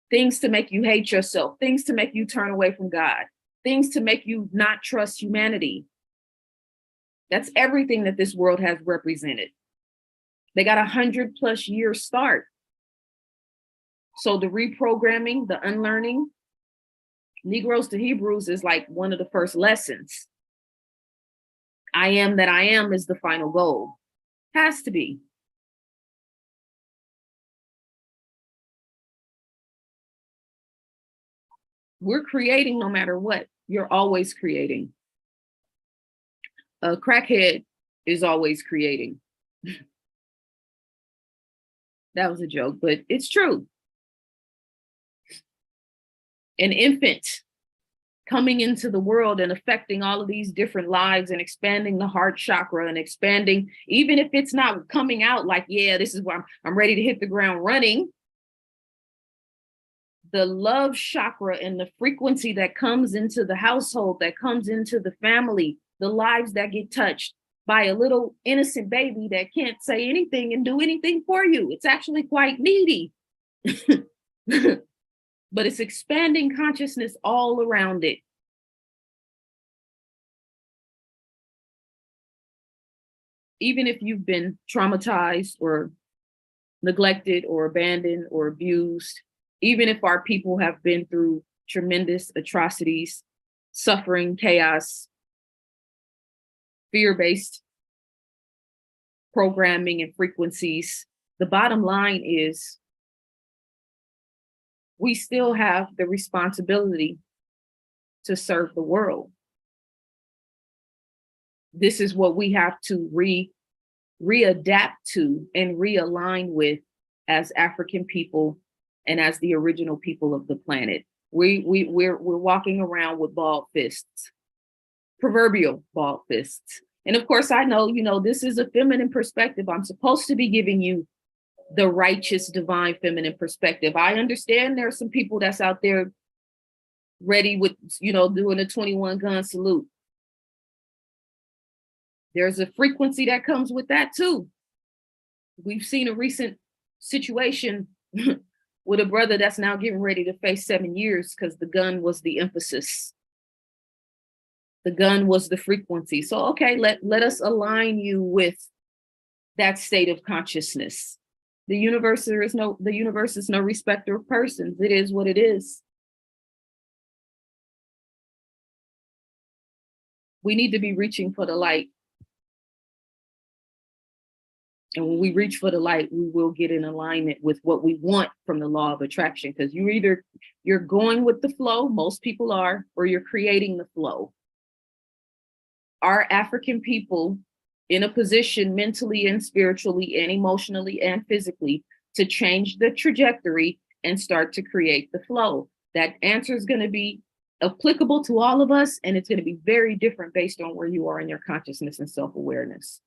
things to make you hate yourself, things to make you turn away from God, things to make you not trust humanity. That's everything that this world has represented. They got 100+ year start. So the reprogramming, the unlearning, Negroes to Hebrews is like one of the first lessons. I am that I am is the final goal. Has to be. We're creating no matter what. You're always creating. A crackhead is always creating. That was a joke, but it's true. An infant coming into the world and affecting all of these different lives and expanding the heart chakra and expanding, even if it's not coming out like, yeah, this is where I'm ready to hit the ground running. The love chakra and the frequency that comes into the household, that comes into the family, the lives that get touched by a little innocent baby that can't say anything and do anything for you. It's actually quite needy. But it's expanding consciousness all around it. Even if you've been traumatized or neglected or abandoned or abused, even if our people have been through tremendous atrocities, suffering, chaos, fear-based programming and frequencies, the bottom line is we still have the responsibility to serve the world. This is what we have to readapt to and realign with as African people and as the original people of the planet. We're walking around with balled fists, proverbial balled fists. And of course, I know, this is a feminine perspective. I'm supposed to be giving you the righteous, divine, feminine perspective. I understand there are some people that's out there ready with, doing a 21 gun salute. There's a frequency that comes with that too. We've seen a recent situation with a brother that's now getting ready to face 7 years because the gun was the emphasis. The gun was the frequency. So, okay, let us align you with that state of consciousness. The universe is no respecter of persons. It is what it is. We need to be reaching for the light. And when we reach for the light, we will get in alignment with what we want from the law of attraction. Because you're going with the flow, most people are, or you're creating the flow. Our African people in a position mentally and spiritually and emotionally and physically to change the trajectory and start to create the flow. That answer is going to be applicable to all of us, and it's going to be very different based on where you are in your consciousness and self-awareness.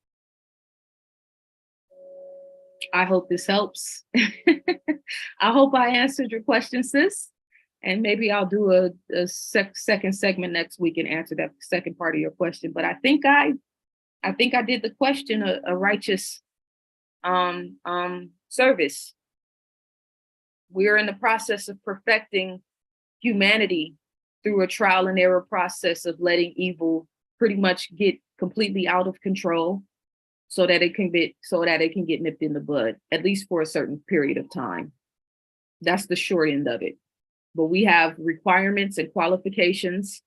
I hope this helps. I hope I answered your question, sis. And maybe I'll do a second segment next week and answer that second part of your question. But I think I did the question a righteous service. We're in the process of perfecting humanity through a trial and error process of letting evil pretty much get completely out of control so that it can get nipped in the bud, at least for a certain period of time. That's the short end of it. But we have requirements and qualifications.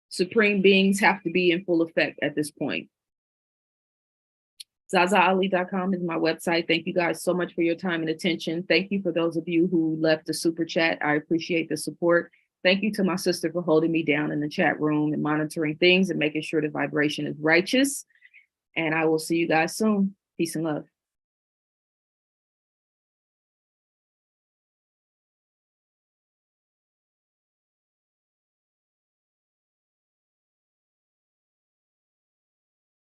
Supreme beings have to be in full effect at this point. ZaZaAli.com is my website. Thank you guys so much for your time and attention. Thank you for those of you who left the super chat. I appreciate the support. Thank you to my sister for holding me down in the chat room and monitoring things and making sure the vibration is righteous. And I will see you guys soon. Peace and love.